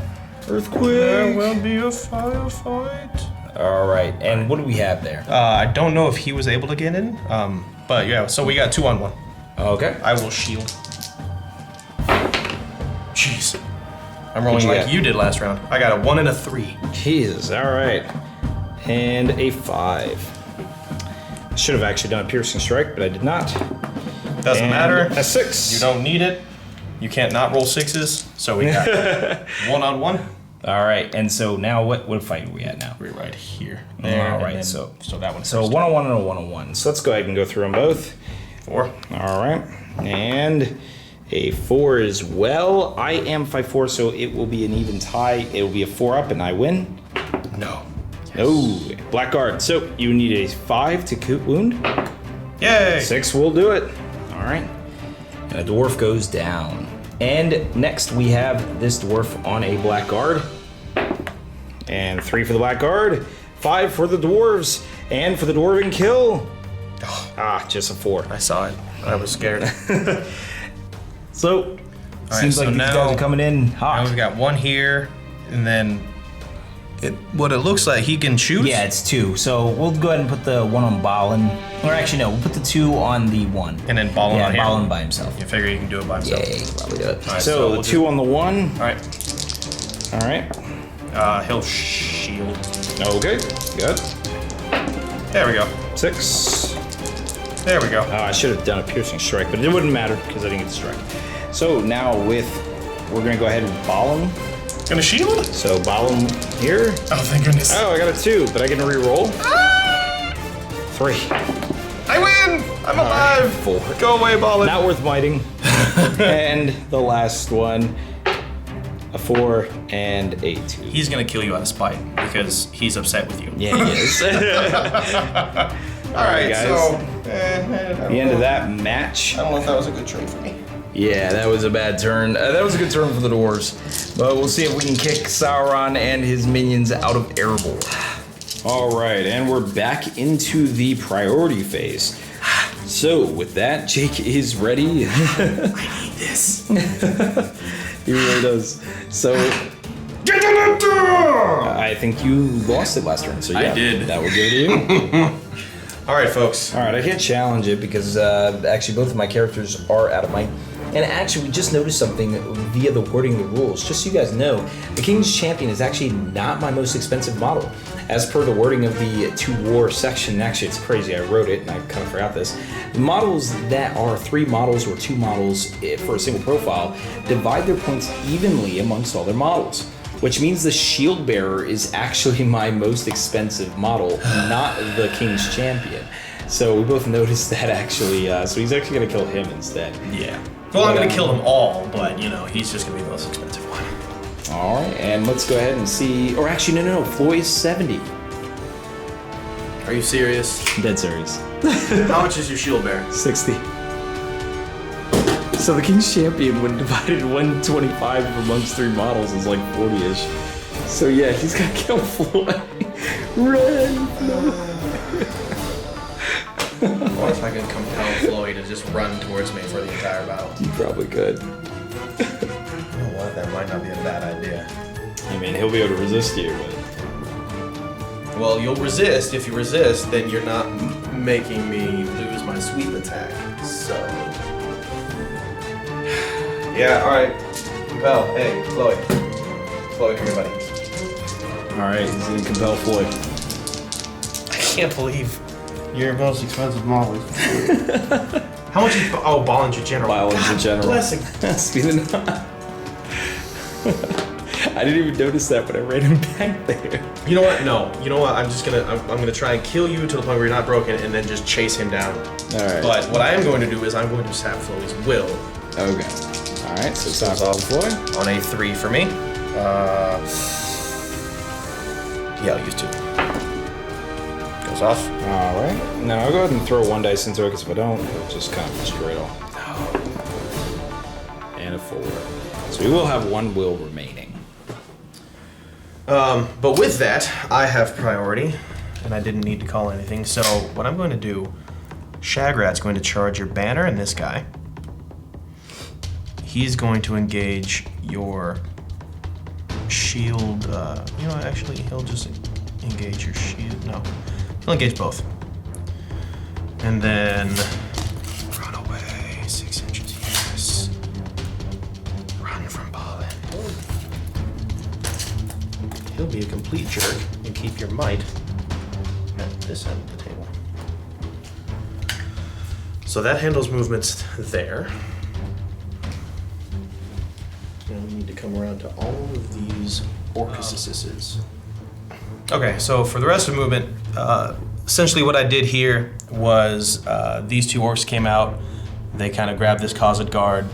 earthquake. There will be a firefight. All right, and what do we have there? I don't know if he was able to get in, but yeah, so we got 2-on-1. Okay. I will shield. Jeez. I'm rolling What'd you like get? you did last round. I got a 1 and a 3. Jesus, all right. And a 5. I should have actually done a piercing strike, but I did not. Doesn't And matter. A 6. You don't need it. You can't not roll 6s, so we got 1-on-1. All right, and so now what fight are we at now? We're right here. All right, and then- so that one's so first. 1-on-1 and a 1-on-1. So let's go ahead and go through them both. 4. All right. And a 4 as well. I am 5-4, so it will be an even tie. It will be a 4 up, and I win. No. No. Blackguard. So you need a 5 to coot wound. Yay! 6 will do it. All right. And a dwarf goes down. And next we have this dwarf on a blackguard. And 3 for the blackguard. 5 for the dwarves. And for the dwarven kill. Just a 4. I saw it. I was scared. So, seems so like these now- guys are coming in Now hot. we've got 1 here, and then what it looks like he can shoot. Yeah, it's 2. So we'll go ahead and put the 1 on Balin. Or actually, no, we'll put the 2 on the 1. And then Balin yeah, on here. Balin by himself. You figure he can do it by himself. Yeah, he can probably do it. All right, so so the we'll 2 on the 1. All right. All right. He'll shield. Okay, good. There we go. 6. There we go. I should have done a piercing strike, but it wouldn't matter because I didn't get the strike. So now we're gonna go ahead with Balin. Gonna shield? So Balin here. Oh, thank goodness. Oh, I got a 2, but I can re-roll. 3. I win! I'm alive! 4. Go away, Balin. Not worth miting. And the last one, a 4 and a 2. He's gonna kill you out of spite because he's upset with you. Yeah, he is. All right, guys. so The end of that match. I don't know if that was a good trade for me. Yeah, that was a bad turn. That was a good turn for the dwarves. But we'll see if we can kick Sauron and his minions out of Erebor. All right, and we're back into the priority phase. So with that, Jake is ready. I need this. He really does. So I think you lost it last turn. So yeah, I did. That will give it to you. All right, folks. All right, I can't challenge it because actually both of my characters are out of my... And actually, we just noticed something via the wording of the rules. Just so you guys know, the King's Champion is actually not my most expensive model. As per the wording of the 2 war section, actually it's crazy, I wrote it and I kind of forgot this. The models that are 3 models or 2 models for a single profile divide their points evenly amongst all their models. Which means the Shield Bearer is actually my most expensive model, not the King's Champion. So we both noticed that actually, so he's actually gonna kill him instead. Yeah. Well, I'm gonna kill them all, but you know, he's just gonna be the most expensive one. All right, and let's go ahead and see, or actually, no, Floy is 70. Are you serious? Dead serious. How much is your shield bearer? 60. So the King's Champion, when divided 125 amongst 3 models, is like 40-ish. So yeah, he's gonna kill Floy. Run, Floy. Or if I can compel Floyd to just run towards me for the entire battle. You probably could. You know what? That might not be a bad idea. I mean, he'll be able to resist you, but... Well, you'll resist. If you resist, then you're not making me lose my sweep attack. So... Yeah, alright. Compel. Hey, Floyd. Floyd, come here, buddy. Alright, he's gonna compel Floyd. I can't believe your most expensive model. How much is... Oh, Ballinger General. Ballinger General. Blessing. Speaking of... I didn't even notice that when I ran him back there. You know what? No. You know what? I'm just gonna... I'm gonna try and kill you to the point where you're not broken and then just chase him down. Alright. But what I am going to do is I'm going to sap Floyd's will Okay. Alright, so it's off Floyd. on a 3 for me. Yeah, I'll use 2. Goes off. Alright. Now I'll go ahead and throw 1 dice into it because if I don't, it'll just kind of destroy it all. And a 4. So we will have 1 will remaining. But with that, I have priority, and I didn't need to call anything. So what I'm going to do, Shagrat's going to charge your banner and this guy. He's going to engage your shield. You know, actually, he'll just engage your shield. No, he'll engage both. And then run away 6 inches. Yes. Run from Balin. He'll be a complete jerk and keep your might at this end of the table. So that handles movements there. And we need to come around to all of these Orcuses. Okay, so for the rest of the movement, essentially what I did here was these two orcs came out. They kind of grabbed this Khazad guard.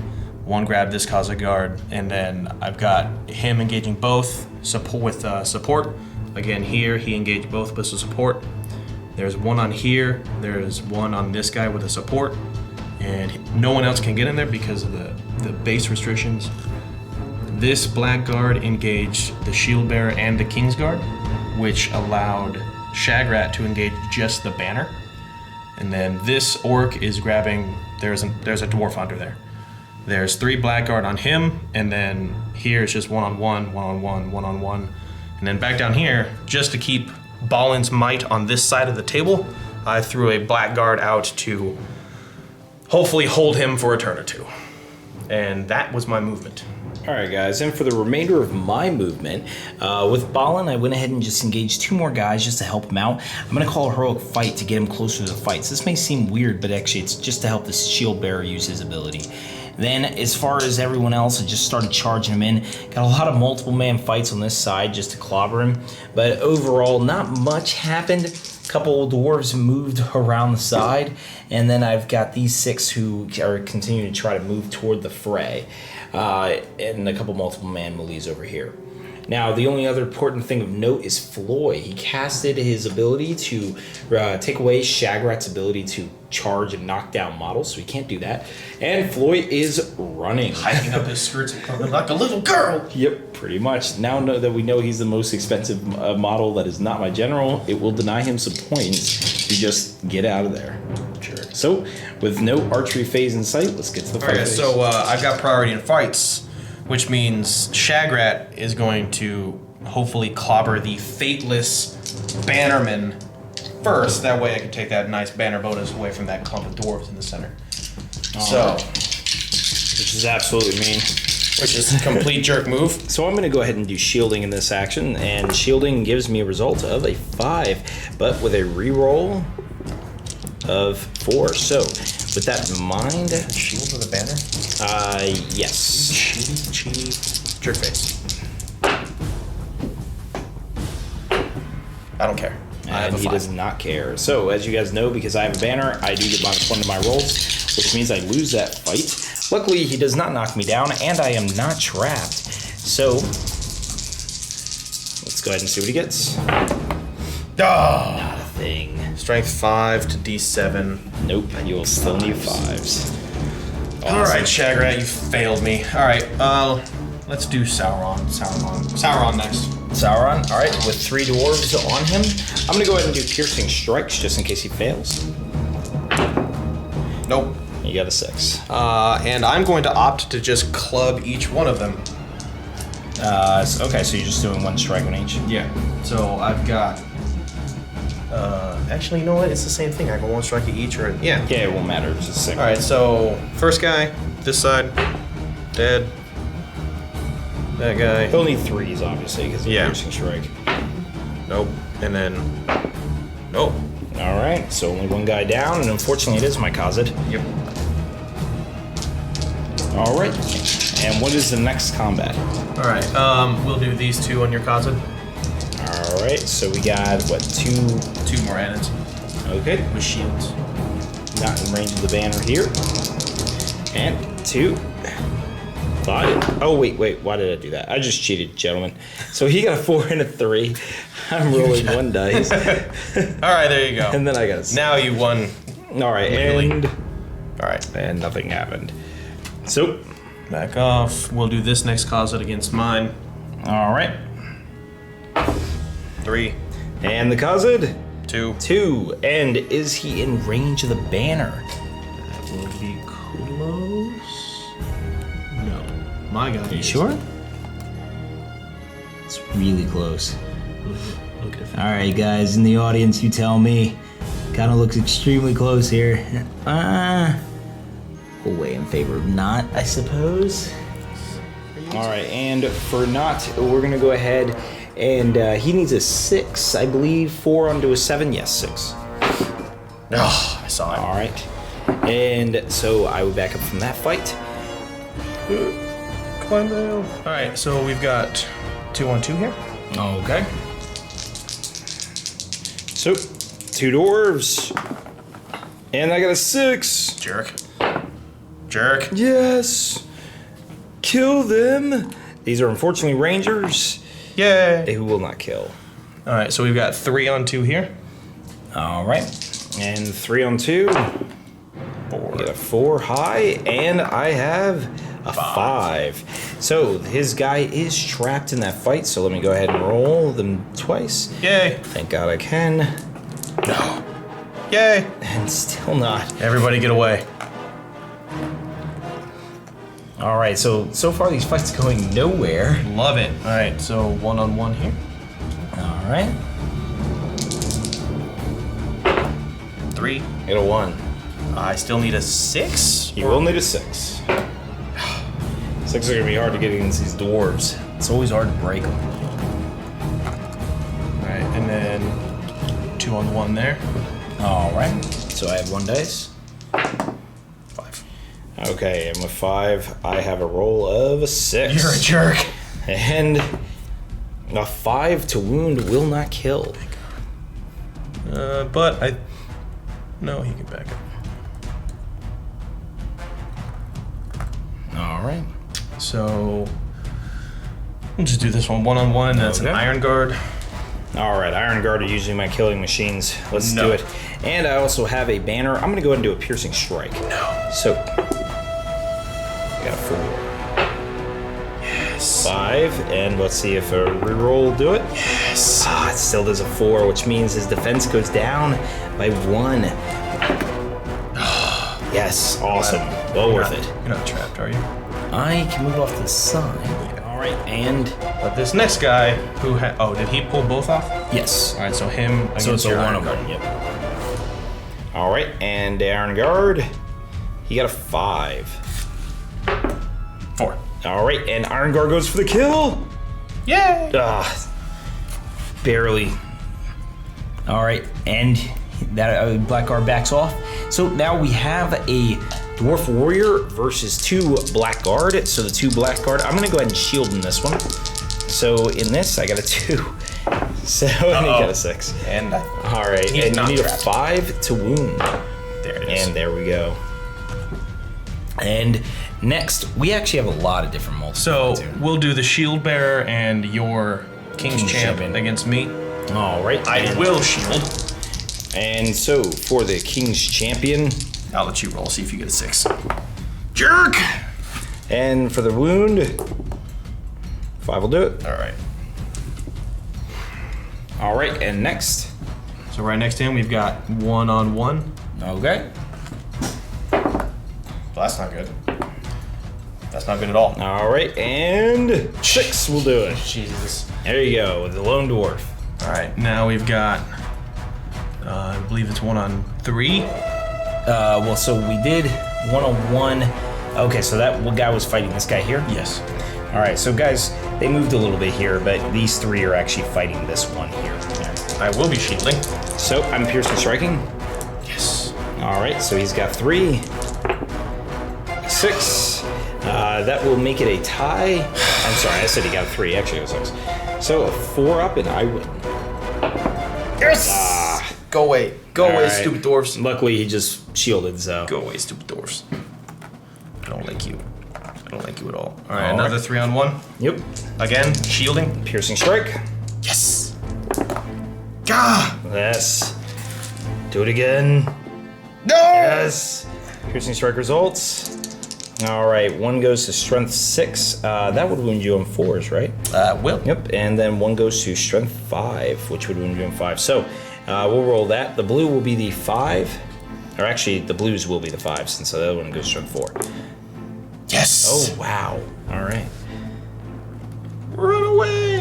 One grabbed this Khazad guard, and then I've got him engaging both support with support. Again, here he engaged both with support. There's one on here. There's one on this guy with a support, and no one else can get in there because of the base restrictions. This black guard engaged the shield bearer and the king's guard, which allowed Shagrat to engage just the banner. And then this orc is grabbing. There's a dwarf under there. There's 3 blackguard on him, and then here it's just one-on-one, one-on-one, one-on-one. And then back down here, just to keep Balin's might on this side of the table, I threw a blackguard out to hopefully hold him for a turn or two. And that was my movement. Alright guys, and for the remainder of my movement, with Balin, I went ahead and just engaged 2 more guys just to help him out. I'm going to call a heroic fight to get him closer to the fights. This may seem weird, but actually it's just to help this shield bearer use his ability. Then, as far as everyone else, I just started charging him in. Got a lot of multiple man fights on this side just to clobber him. But overall, not much happened. A couple of dwarves moved around the side. And then I've got these 6 who are continuing to try to move toward the fray. And a couple multiple man melees over here. Now, the only other important thing of note is Floy. He casted his ability to take away Shagrat's ability to charge and knock down models, so he can't do that. And Floy is running. Hiking up his skirts and covering like a little girl. Yep, pretty much. Now that we know he's the most expensive model that is not my general, it will deny him some points to just get out of there. Sure. So, with no archery phase in sight, let's get to the fight. Okay, so I've got priority in fights, which means Shagrat is going to hopefully clobber the fateless bannerman first. That way I can take that nice banner bonus away from that clump of dwarves in the center. Which is absolutely mean. Which is a complete jerk move. So I'm going to go ahead and do shielding in this action, and shielding gives me a result of a 5, but with a reroll of 4. So, with that in mind... Shield with a banner? Yes. Cheaty. Jerk face. I don't care. I have And a he 5. does not care. So, as you guys know, because I have a banner, I do get -1 to my rolls, which means I lose that fight. Luckily, he does not knock me down, and I am not trapped. So, let's go ahead and see what he gets. Not a thing. Strength 5 to D7. Nope, you will still need 5s. Alright, Shagrat, you failed me. Alright, let's do Sauron. Sauron next. Sauron, alright, with 3 dwarves on him. I'm going to go ahead and do piercing strikes just in case he fails. Nope. You got a 6. And I'm going to opt to just club each one of them. Okay, so you're just doing 1 strike on each? Yeah. So I've got... actually, you know what? It's the same thing. I go 1 strike at each, or... Yeah. Yeah, it won't matter. It's just 6. Alright, so first guy, this side, dead. That guy. He'll need 3s, obviously, because of piercing strike. Nope. And then... Nope. Alright, so only 1 guy down, and unfortunately it is my Khazad. Yep. Alright, and what is the next combat? Alright, we'll do these 2 on your Khazad. Alright, so we got, what, 2... 2 more add-ins. Okay, With shields. not in range of the banner here. And 2... 5. Oh, wait, why did I do that? I just cheated, gentlemen. So he got a 4 and a 3. I'm rolling 1 dice. Alright, there you go. And then I got a 6. Now you won. Alright, Legally. and... Alright. And nothing happened. So, Back off. We'll do this next Khazad against mine. alright. 3, And the Khazad? 2. 2. And is he in range of the banner? That will be close. No. My guy. Are you sure? It's really close. Look at it. Alright, guys, in the audience, you tell me. Kind of looks extremely close here. We'll weigh in favor of not, I suppose. Alright, and for not, we're going to go ahead and he needs a 6, I believe. 4 onto a 7. Yes, 6. Oh, I saw it. Alright. And so I would back up from that fight. Climb down. Alright, so we've got 2 on 2 here. Okay. So, 2 dwarves. And I got a 6. Jerk. Jerk. Yes. Kill them. These are unfortunately rangers. Yay. Who will not kill. All right, so we've got 3 on 2 here. All right. And 3 on 2. 4. I got a 4 high, and I have a 5. So his guy is trapped in that fight, so let me go ahead and roll them twice. Yay. Thank God I can. No. Yay. And still not. Everybody get away. All right, so far these fights going nowhere. Love it. All right, so 1-on-1 here. All right. 3. Get a 1. I still need a 6. You will need a 6. 6 are gonna be hard to get against these dwarves. It's always hard to break them. All right, and then 2 on 1 there. All right. So I have 1 dice. 5. Okay, and with 5, I have a roll of a 6. You're a jerk. And a 5 to wound will not kill. But I. No, he can back up. All right. So we'll just do this one 1-on-1. That's Okay. an Iron Guard. All right, Iron Guard are usually my killing machines. Let's No. do it. And I also have a banner. I'm gonna go ahead and do a piercing strike. No. So I got a 4. Yes. 5, and let's see if a reroll will do it. Yes. Ah, it still does a 4, which means his defense goes down by 1. Yes, awesome. Well worth it. You're not trapped, are you? I can move off to the side. All right, and But this next guy who had. Oh, did he pull both off? yes. All right, so him against So it's a your 1 Iron of Guard. 1. Yep. All right, and the Iron Guard, he got a 5. 4. All right, and Iron Guard goes for the kill. Yay! Barely. All right, and that Black Guard backs off. So now we have a Dwarf Warrior versus 2 Black Guard. So the 2 Black Guard, I'm gonna go ahead and shield in this one. So in this, I got a 2. So and he got a 6. And All right, He's and you not need trapped. a 5 to wound. there it is. And there we go. And next, we actually have a lot of different multi. So we'll do the Shield Bearer and your King's King's Champ Champion. against me. All right, I and, will shield. And so for the King's Champion, I'll let you roll, see if you get a 6. Jerk! and for the wound, 5 will do it. All right. All right, and next, So right next to him, we've got 1-on-1. okay. Well, that's not good. That's not good at all. All right, and 6 will do it. Jesus. There you go, with the lone dwarf. All right, now we've got, I believe it's 1-on-3. Well, so we did 1-on-1. Okay, so that one guy was fighting this guy here. Yes. All right, so guys, they moved a little bit here, but these 3 are actually fighting this one here. I will be shielding. So I'm piercing striking. Yes. All right, so he's got 3, 6. That will make it a tie. I'm sorry, I said he got a 3. Actually, it was 6. So a 4 up, and I win. Yes! Go away. Go All away, right. stupid dwarfs. Luckily, he just shielded. So Go away, stupid dwarfs. I don't like you. I don't like you at all. All right, All another right. 3-on-1. Yep, Again, shielding. piercing strike. Yes. Gah! Yes. Do it again. No! Yes. Piercing strike results. All right, 1 goes to strength 6. That would wound you on 4s, right? Will. Yep, and then 1 goes to strength 5, which would wound you on 5. So we'll roll that. The blue will be the 5, or actually the blues will be the 5 since the other one goes strength 4. Yes. Oh wow! All right, Run away.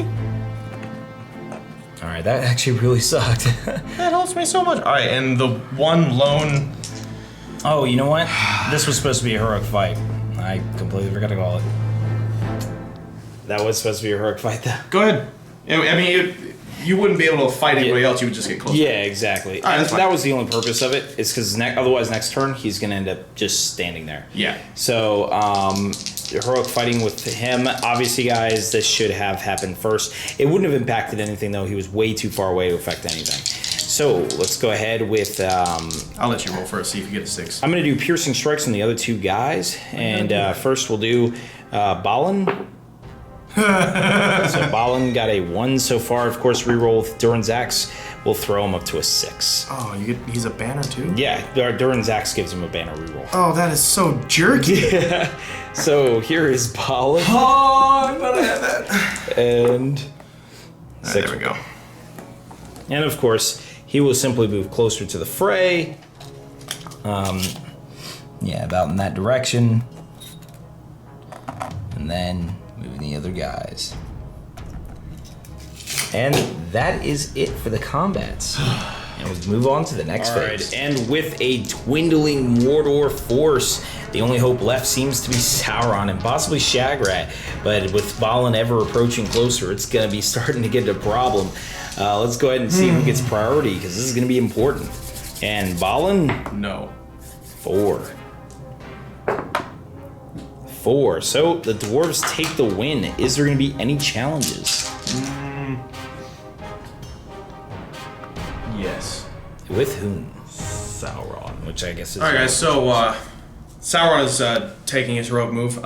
all right. That actually really sucked. That helps me so much. All right, and the one lone. Oh, you know what? This was supposed to be a heroic fight. I completely forgot to call it. That was supposed to be a heroic fight, though. Go ahead. I mean, you wouldn't be able to fight anybody else. You would just get close. Yeah, exactly. All right, that's fine. That was the only purpose of it. Is because otherwise next turn he's gonna end up just standing there. Yeah. So heroic fighting with him. Obviously, guys, this should have happened first. It wouldn't have impacted anything though. He was way too far away to affect anything. So let's go ahead with. I'll let you roll first. See if you get a 6. I'm going to do piercing strikes on the other two guys, and first we'll do Balin. So Balin got a 1 so far. Of course, reroll with Durin's Axe will throw him up to a 6. Oh, he's a banner too? Yeah, Durin's Axe gives him a banner reroll. Oh, that is so jerky. So here is Balin. Oh, I'm gonna have that. And There we go. And of course, he will simply move closer to the fray. Yeah, about in that direction. And then moving the other guys. And that is it for the combats. And we move on to the next phase. And with a dwindling Mordor force, the only hope left seems to be Sauron and possibly Shagrat. But with Balin ever approaching closer, it's going to be starting to get a problem. Let's go ahead and see who gets priority, because this is going to be important. And Balin? No. 4. So the dwarves take the win. Is there going to be any challenges? Yes. With whom? Sauron, which I guess is... All right, guys. So Sauron is taking his heroic move.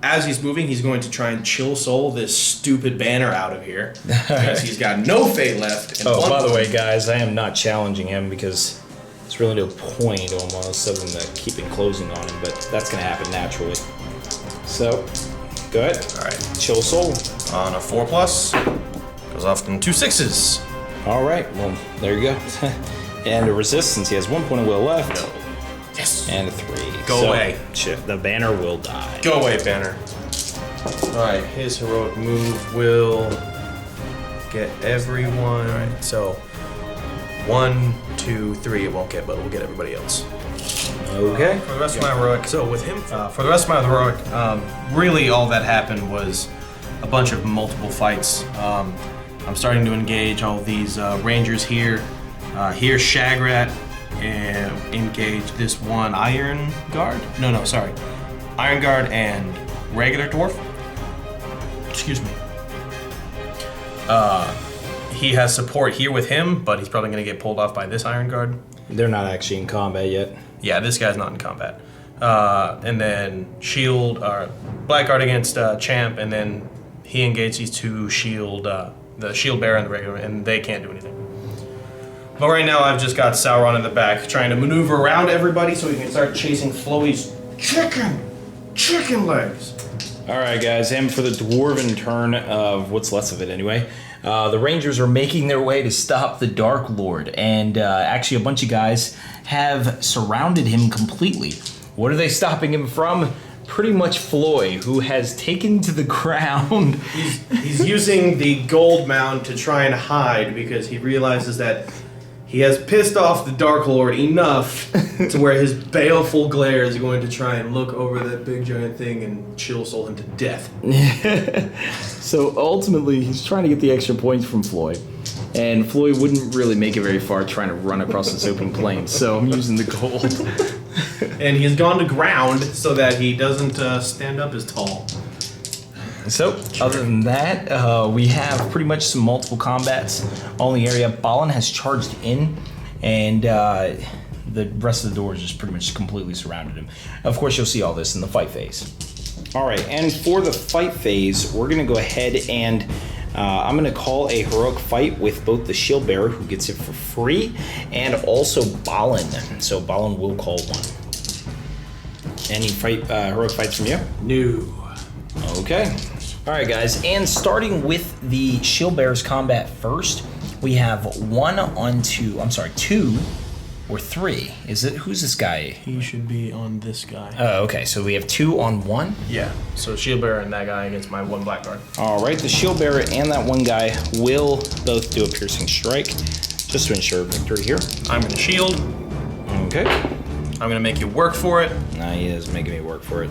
As he's moving, he's going to try and chill soul this stupid banner out of here, because he's got no fate left. And Oh, by the way, guys, I am not challenging him because it's really no point almost other than to keep it closing on him, but that's going to happen naturally. So, go ahead. All right. Chill soul. On a 4+, goes off in 2 6s. All right, well, there you go. And a resistance, he has 1 point of will left. No. Yes. And a 3. Go away. Shit, the banner will die. Go away, banner. Alright, his heroic move will get everyone. Alright, so 1, 2, 3 it won't get, but we'll get everybody else. Okay. For the rest of my heroic, so with him, for the rest of my heroic, really all that happened was a bunch of multiple fights. I'm starting to engage all these rangers here. Here's Shagrat, and engage this one Iron Guard. No, sorry, Iron Guard and regular dwarf. Excuse me. He has support here with him, but he's probably gonna get pulled off by this Iron Guard. They're not actually in combat yet. Yeah, this guy's not in combat. And then shield, Black Guard against Champ, and then he engages these two shield, the shield bearer and the regular, and they can't do anything. But right now I've just got Sauron in the back, trying to maneuver around everybody so he can start chasing Floey's chicken legs. All right, guys, and for the dwarven turn of what's less of it anyway, the Rangers are making their way to stop the Dark Lord, and actually a bunch of guys have surrounded him completely. What are they stopping him from? Pretty much Floy, who has taken to the ground. He's using the gold mound to try and hide, because he realizes that he has pissed off the Dark Lord enough to where his baleful glare is going to try and look over that big giant thing and chill soul him to death. So ultimately, he's trying to get the extra points from Floyd. And Floyd wouldn't really make it very far trying to run across this open plain, so I'm using the gold. And he's gone to ground so that he doesn't stand up as tall. So, other than that, we have pretty much some multiple combats all in the area. Balin has charged in, and the rest of the doors just pretty much completely surrounded him. Of course, you'll see all this in the fight phase. All right, and for the fight phase, we're going to go ahead and I'm going to call a heroic fight with both the shield bearer, who gets it for free, and also Balin. So Balin will call one. Any heroic fights from you? No. Okay. All right, guys, and starting with the shield bearer's combat first, we have 2 or 3. Is it, who's this guy? He should be on this guy. Oh, okay, so we have 2 on 1. Yeah, so shield bearer and that guy against my one Black Guard. All right, the shield bearer and that one guy will both do a piercing strike, just to ensure victory here. I'm gonna shield. Okay. I'm gonna make you work for it. Nah, he is making me work for it.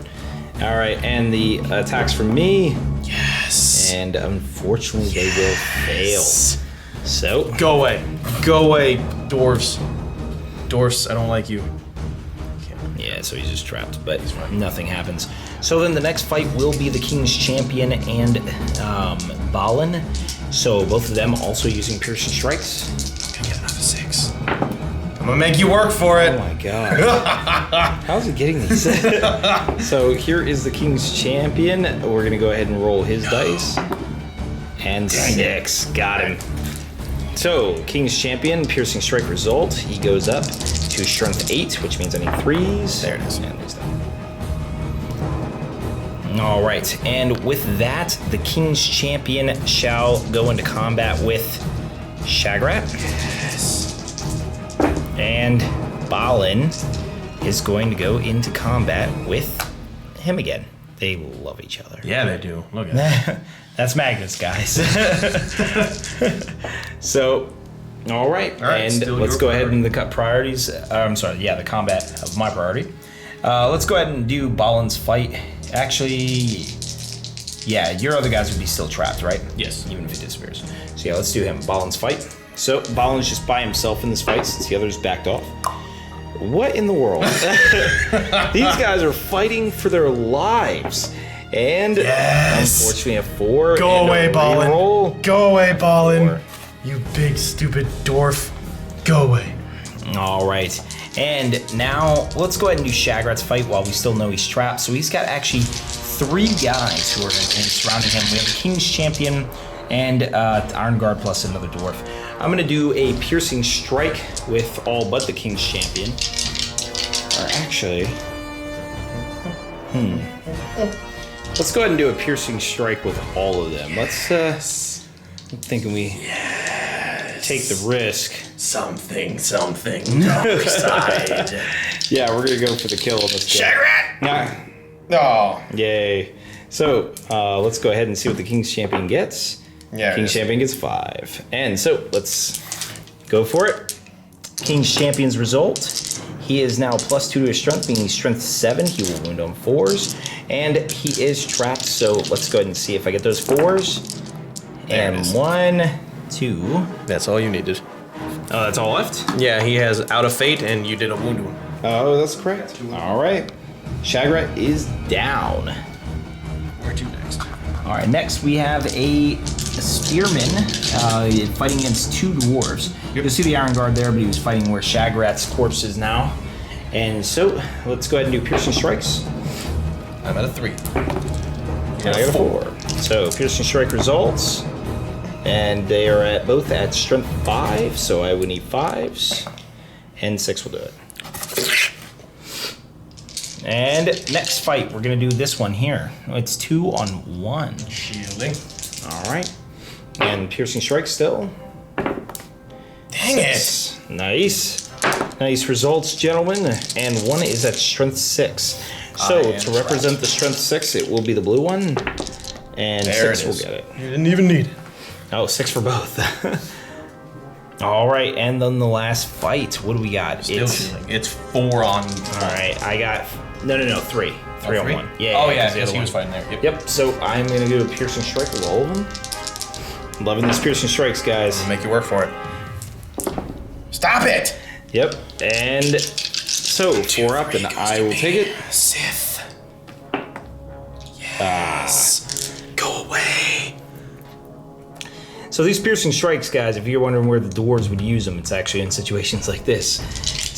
All right, and the attacks from me. Yes. And unfortunately, they will fail. So Go away, dwarves. Dwarfs, I don't like you. yeah, so he's just trapped, but nothing happens. So then the next fight will be the King's Champion and Balin. So both of them also using piercing strikes. I'm gonna get another gonna make you work for Oh it. my god. How's he getting these? So here is the King's Champion. We're gonna go ahead and roll his dice. And 6. Got him. So, King's Champion, Piercing Strike result. He goes up to Strength 8, which means I need 3s. There it is. And there's that. Alright, and with that, the King's Champion shall go into combat with Shagrat. Yes. And Balin is going to go into combat with him again. They love each other. Yeah, they do. Look at that. That's Magnus, guys. So, all right, right, and still let's your go ahead priority. and the cut priorities. The combat of my priority. Let's go ahead and do Balin's fight. Actually, yeah, your other guys would be still trapped, right? Yes. Even if he disappears. So yeah, let's do him. Balin's fight. So Balin's just by himself in this fight since the others backed off. What in the world? These guys are fighting for their lives. And Yes. unfortunately a 4. Go and away, a Balin. reroll. Go away, Balin. 4. You big stupid dwarf. Go away. All right. And now let's go ahead and do Shagrat's fight while we still know he's trapped. So he's got actually 3 guys who are surrounding him. We have the King's Champion and Iron Guard plus another dwarf. I'm gonna do a Piercing Strike with all but the King's Champion. Or actually, let's go ahead and do a Piercing Strike with all of them. Let's. I'm thinking we take the risk. Something. Dark side. Yeah, we're gonna go for the kill on this guy. Shagrat! Nah. Oh. Yay. So let's go ahead and see what the King's Champion gets. Yeah. King's Champion gets 5. And so let's go for it. King's Champion's result. He is now +2 to his strength, meaning he's strength 7. He will wound on 4s. And he is trapped, so let's go ahead and see if I get those 4s. There it And is. 1, 2. That's all you needed. Oh, that's all left? Yeah, he has Out of Fate, and you did a wound to him. Oh, that's correct. All right. Shagrat is down. Where to next? All right, next we have a spearman fighting against 2 dwarves. You can see the Iron Guard there, but he was fighting where Shagrat's corpse is now. And so, let's go ahead and do Piercing Strikes. I'm at a 3. And I got a 4. So, Piercing Strike results. And they are both at Strength 5, so I would need 5s. And 6 will do it. And next fight, we're going to do this one here. It's 2 on 1. Shielding. All right. And Piercing Strike still. Dang it! Nice. Nice results, gentlemen. And 1 is at Strength 6. So, I am to represent the Strength 6, it will be the blue one. And There 6 it will is. get it. You didn't even need it. Oh, 6 for both. All right, and then the last fight. What do we got? Still shielding. It's 4 on. All right, I got... No, 3. 3 on 1. Yeah, Oh, because yeah, the because other he was one. fighting there. Yep, so I'm going to do a Piercing Strike with all of them. Loving these Piercing Strikes, guys. Make you work for it. Stop it! Yep, and so 4 up, and I will take it. Sith. Yes. Go away. So these Piercing Strikes, guys, if you're wondering where the dwarves would use them, it's actually in situations like this.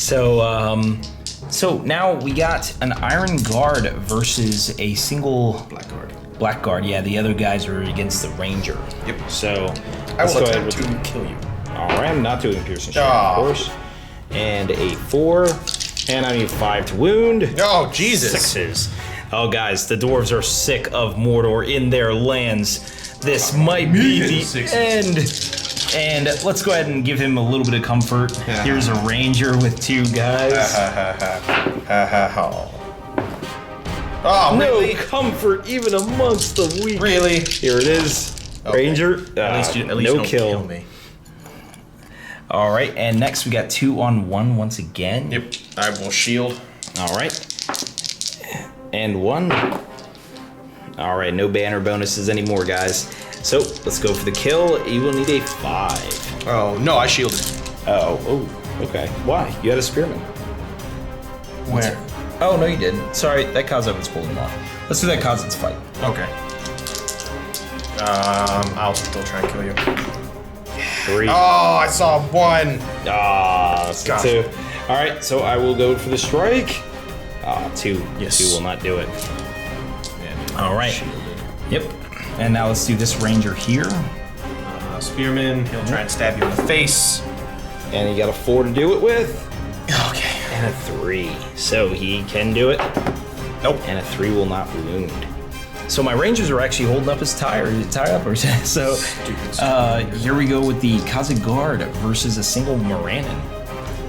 So, so now we got an Iron Guard versus a single Black Guard. Yeah, the other guys are against the Ranger. Yep. So I let's will go ahead attempt with to kill you. All right, I'm not doing Piercing Strike, Ah. of course. And a 4, and I need 5 to wound. Oh, Jesus. 6s. Oh, guys, the dwarves are sick of Mordor in their lands. This might be the end. And let's go ahead and give him a little bit of comfort. Here's a ranger with 2 guys. Oh, No really? comfort even amongst the weak. Really? Here it is. Okay. Ranger. At least you no don't kill. kill me. All right, and next we got 2 on 1 once again. Yep. I will shield. All right. And 1. All right, no banner bonuses anymore, guys. So let's go for the kill. You will need a 5. Oh, no, I shielded. Oh, okay. Why? You had a spearman. Where? Oh, no, you didn't. Sorry, that Khazov's pulling him off. Let's do that Khazov's fight. Okay. I'll still try and kill you. 3. Oh, I saw 1. Ah, that's Gosh. 2. All right, so I will go for the strike. 2. Yes. 2 will not do it. Yeah, All right. Yep. And now let's do this ranger here. Spearman, he'll try and stab you in the face. And he got a 4 to do it with. Okay. And a 3. So he can do it. Nope. And a 3 will not wound. So my rangers are actually holding up his tie-uppers. So here we go with the Khazad versus a single Morannon.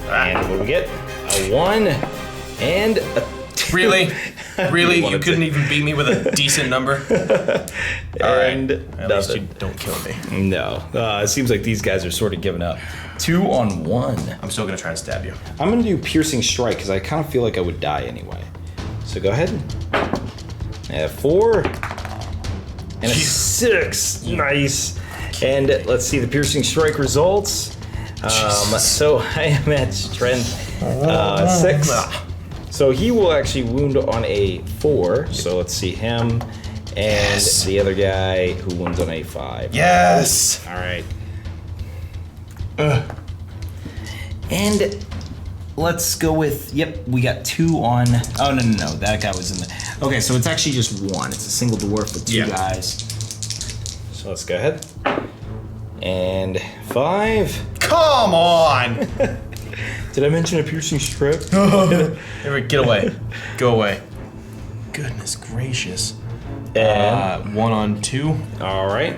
And what do we get? A 1 and a 2. Really? Really? You couldn't even beat me with a decent number? And At least you don't kill me. no. It seems like these guys are sort of giving up. 2 on 1. I'm still gonna try and stab you. I'm going to do Piercing Strike because I kind of feel like I would die anyway. So go ahead. And a 4. And a 6. Nice. And let's see the Piercing Strike results. So I am at strength 6. So he will actually wound on a 4. So let's see him and the other guy who wounds on a 5. Yes! All right. And let's go with, yep, we got 2 on, oh, no, that guy was in the, okay, so it's actually just 1. It's a single dwarf with 2 guys. So let's go ahead. And 5. Come on! Did I mention a Piercing Strike? Get away. Go away. Goodness gracious. And 1 on 2. all right.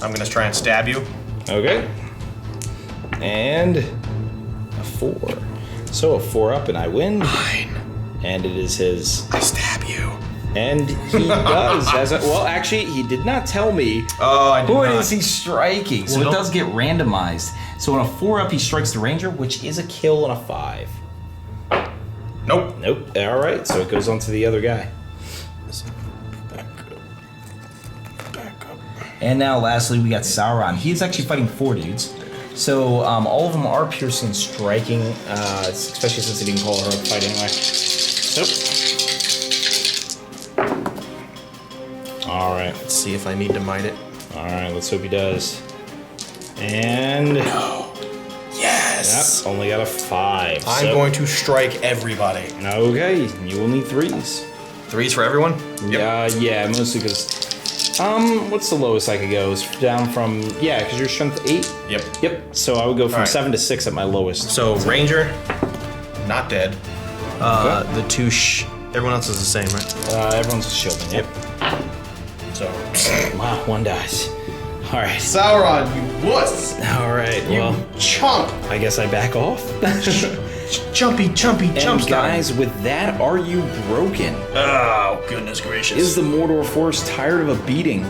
I'm gonna try and stab you. Okay. And a 4. So a 4 up and I win. Fine. And it is his. I stab you. And he does. Well, actually, he did not tell me Oh, I did who not. it is he's striking. So Well, it does get randomized. So on a 4 up, he strikes the ranger, which is a kill on a 5. Nope. Nope. All right. So it goes on to the other guy. Back up. Back up. And now, lastly, we got Sauron. He's actually fighting 4 dudes. So all of them are piercing and striking, especially since he didn't call her a fight anyway. So. All right. Let's see if I need to mite it. All right. Let's hope he does. And No. Yes! yep, only got a 5. I'm going to strike everybody. Okay, you will need 3s. 3s for everyone? Yeah, mostly because. What's the lowest I could go? It's down from because you're strength 8. Yep. So I would go from Alright. 7 to 6 at my lowest. So, Ranger, not dead. The 2 everyone else is the same, right? Everyone's shielding. Yep. So. Wow, 1 dies. All right. Sauron, you wuss! All right. Well, Chump! I guess I back off. Jumpy, And jump guys, with that, are you broken? Oh, goodness gracious. Is the Mordor force tired of a beating?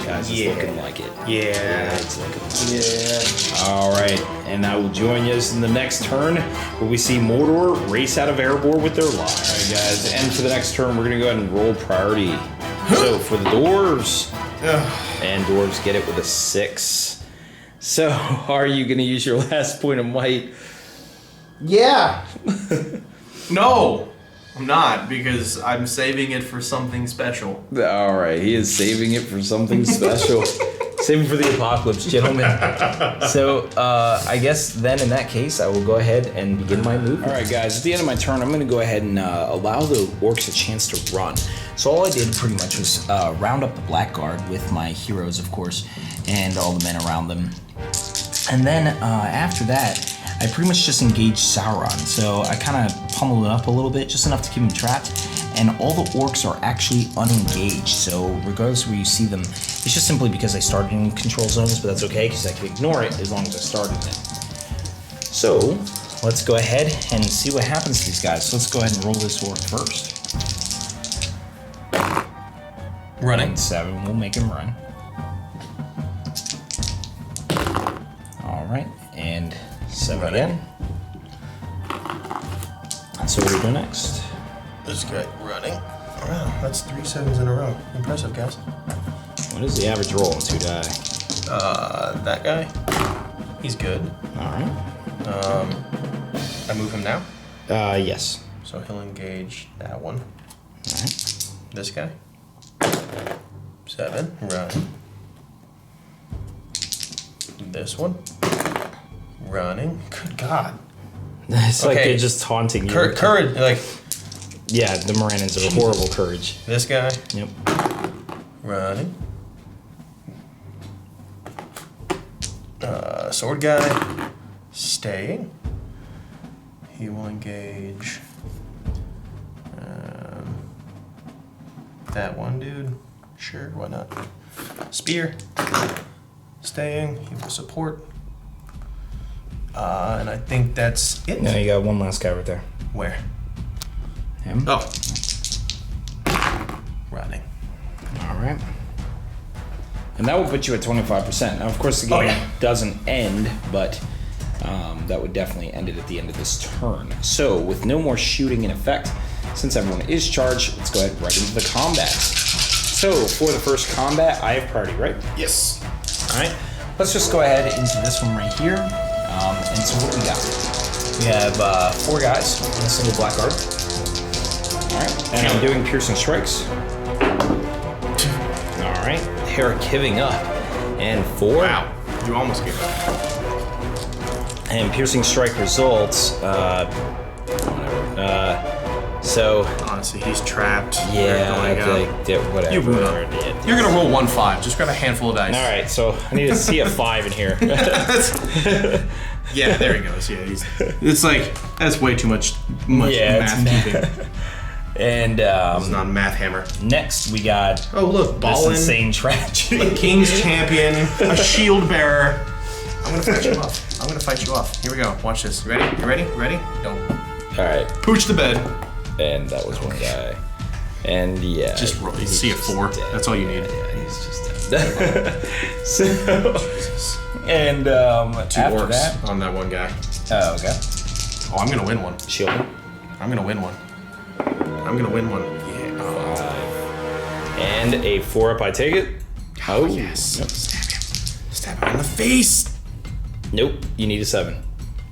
Guys, it's looking like it. Yeah. It's looking like it. All right, and I will join you in the next turn where we see Mordor race out of Erebor with their lives. All right, guys, and for the next turn, we're gonna go ahead and roll priority. So for the dwarves, and dwarves get it with a 6. So are you gonna use your last point of might? Yeah. No, I'm not, because I'm saving it for something special. All right, he is saving it for something special. Saving for the apocalypse, gentlemen. So, I guess then in that case, I will go ahead and begin my move. All right, guys, at the end of my turn, I'm going to go ahead and allow the orcs a chance to run. So all I did pretty much was round up the Blackguard with my heroes, of course, and all the men around them. And then after that, I pretty much just engaged Sauron. So I kind of pummeled it up a little bit, just enough to keep him trapped. And all the orcs are actually unengaged. So regardless of where you see them, it's just simply because I started in control zones, but that's okay because I can ignore it as long as I started in it. So let's go ahead and see what happens to these guys. So let's go ahead and roll this orc first. Running. 7, we'll make him run. All right, and 7 again. So what do we do next? This guy running. Wow, that's 3 7s in a row. Impressive, guys. What is the average roll on 2 die? That guy, he's good. All right. I move him now, Yes. so he'll engage that one. All right. This guy. 7, run. This one. Running. Good God. It's like Okay. they're just taunting you. Courage. Like, Yeah, the Morannons are horrible courage. this guy. Yep. Running. Sword guy. Staying. He will engage. That one dude. Sure, why not? Spear. Staying. He will support. And I think that's it. Now you got one last guy right there. Where? Him. Oh, Running. All right. And that will put you at 25%. Now, of course, the game doesn't end, but that would definitely end it at the end of this turn. So, with no more shooting in effect, since everyone is charged, let's go ahead right into the combat. So, for the first combat, I have priority, right? yes. All right. Let's just go ahead into this one right here. And so, what do we got? We have 4 guys in a single black guard. All right. And I'm doing piercing strikes. All right. They're giving up. And 4. Wow. You almost gave up. And piercing strike results. Whatever. So Honestly, he's trapped. yeah, whatever. You ruined I it. did. You're gonna roll 1-5. Just grab a handful of dice. All right. So I need to see a 5 in here. Yeah, there he goes. Yeah, it's like that's way too much Yeah, it's math keeping. And It's not a math hammer. next we got Oh look, this Ballin, insane tragedy. a king's champion, a shield bearer. I'm gonna fight you off. I'm gonna fight you off. Here we go. Watch this. Ready? You ready? Ready? No. All right. Pooch the bed. And that was one guy. And yeah. Just roll. You see a just 4. dead. That's all you need. Yeah, he's just dead. So. And 2 after orcs that. on that one guy. Oh, okay. Oh, I'm gonna win one. Shield him. I'm gonna win one. I'm gonna win one. Yeah. Oh. 5. And a 4 up, I take it. Oh, Yes. Nope. Stab him. Stab him in the face. Nope. You need a 7.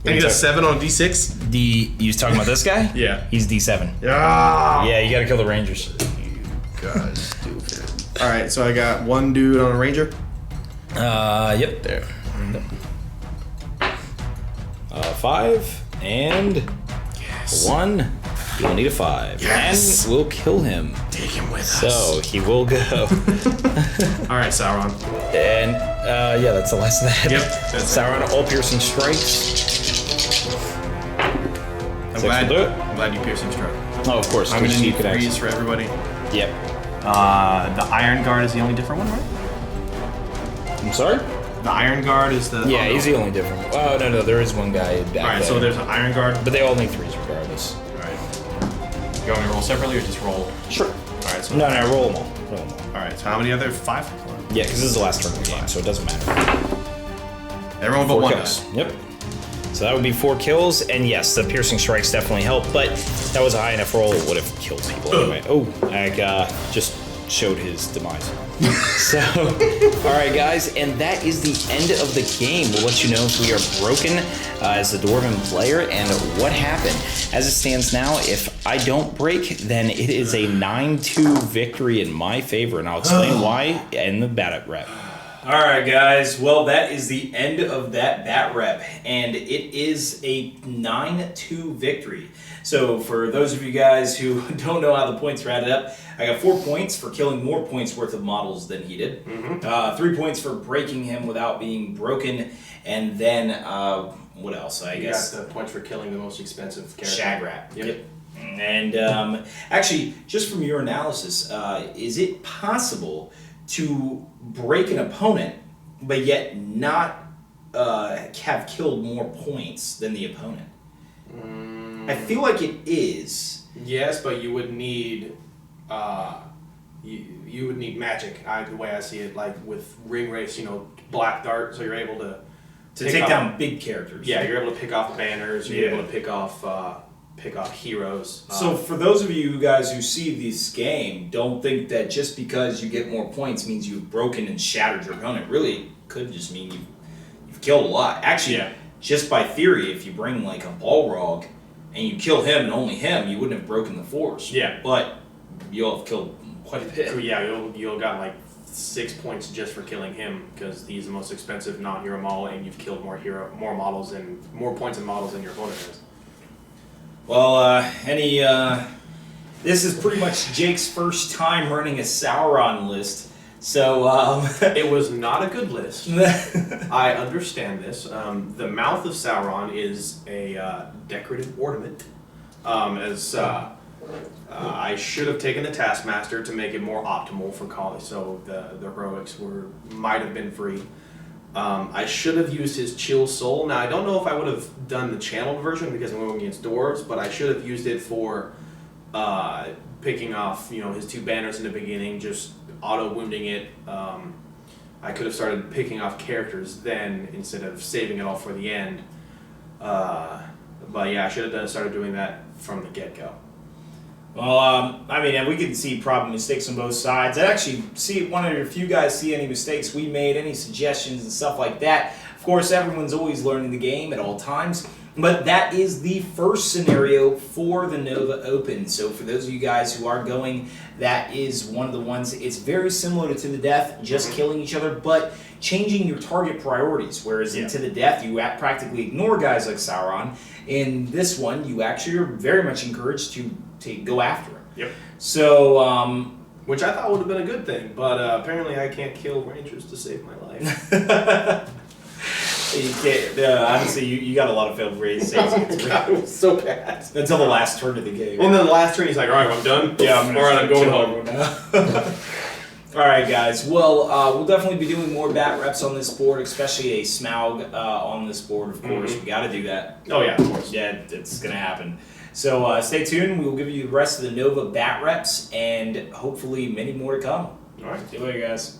I need a 7 on a D6. You was talking about this guy? Yeah. He's D7. Yeah. Yeah, you gotta kill the Rangers. God, stupid. All right, so I got one dude on a ranger. Yep. There. 5 and 1. You'll need a 5. Yes. And we'll kill him. Take him with us. So he will go. All right, Sauron. And yeah, that's the last of that. Yep, that's it. Sauron, all piercing strikes. I'm 6 will do it. glad you piercing struck. Oh, of course. I'm gonna you need could 3s for everybody. Yep. The Iron Guard is the only different one, right? I'm sorry? The Iron Guard is the. Yeah, oh, no. he's the only different one. Oh, no, there is one guy back All right, there. so there's an Iron Guard. But they all need 3s regardless. All right. You want me to roll separately or just roll? Sure. All right, so. No, roll them all. Roll them all. All right, so how many other 5? Yeah, because this is the last turn of the game, so it doesn't matter. Everyone but 4 one kills. guy. Yep. So that would be 4 kills, and yes, the piercing strikes definitely help, but that was a high enough roll, it would have killed people anyway. Oh, I just showed his demise. So, alright guys, and that is the end of the game. We'll let you know if we are broken as the Dwarven player and what happened. As it stands now, if I don't break, then it is a 9-2 victory in my favor, and I'll explain why in the Batrep. Alright guys, well that is the end of that Batrep, and it is a 9-2 victory. So for those of you guys who don't know how the points are added up, I got 4 points for killing more points worth of models than he did. 3 points for breaking him without being broken, and then what else? I guess got the points for killing the most expensive character. Shagrat. Yep. And actually, just from your analysis, is it possible to break an opponent, but yet not have killed more points than the opponent? I feel like it is. Yes, but you would need you would need magic. The way I see it, like with ring race, black dart, so you're able to Take down big characters. Yeah, you're able to pick off banners. You're Yeah. able to pick off heroes. So for those of you guys who see this game, don't think that just because you get more points means you've broken and shattered your opponent. Really, it could just mean you've killed a lot. Actually, just by theory, if you bring like a Balrog and you kill him and only him, you wouldn't have broken the force. Yeah. But you'll have killed quite a bit. Yeah, you'll got like 6 points just for killing him because he's the most expensive non-hero model, and you've killed more models and more points and models than your opponent has. Well, this is pretty much Jake's first time running a Sauron list. So, It was not a good list. I understand this. The mouth of Sauron is a decorative ornament. I should have taken the Taskmaster to make it more optimal for college, so the heroics might have been free. I should have used his Chill Soul. Now, I don't know if I would have done the channeled version because I'm going against dwarves, but I should have used it for picking off, his 2 banners in the beginning, just auto-wounding it. I could have started picking off characters then instead of saving it all for the end. But yeah, I should have started doing that from the get-go. well, and we can see probably mistakes on both sides. I actually if you guys see any mistakes we made, any suggestions and stuff like that. Of course, everyone's always learning the game at all times. But that is the first scenario for the Nova Open. So for those of you guys who are going, that is one of the ones. It's very similar to the Death, just killing each other, but changing your target priorities. Whereas in To the Death, you practically ignore guys like Sauron. In this one, you actually are very much encouraged to go after him. Yep. So, which I thought would have been a good thing, but apparently I can't kill Rangers to save my life. You can't, honestly, you got a lot of failed raids. It was so bad. Until the last turn of the game. Well, and then the last turn, he's like, all right, I'm done. Yeah, all right, I'm going home. All right, guys. Well, we'll definitely be doing more bat reps on this board, especially a Smaug on this board, of course. We got to do that. Oh, yeah, of course. Yeah, it's going to happen. So stay tuned. We will give you the rest of the Nova bat reps and hopefully many more to come. All right. See you later, guys.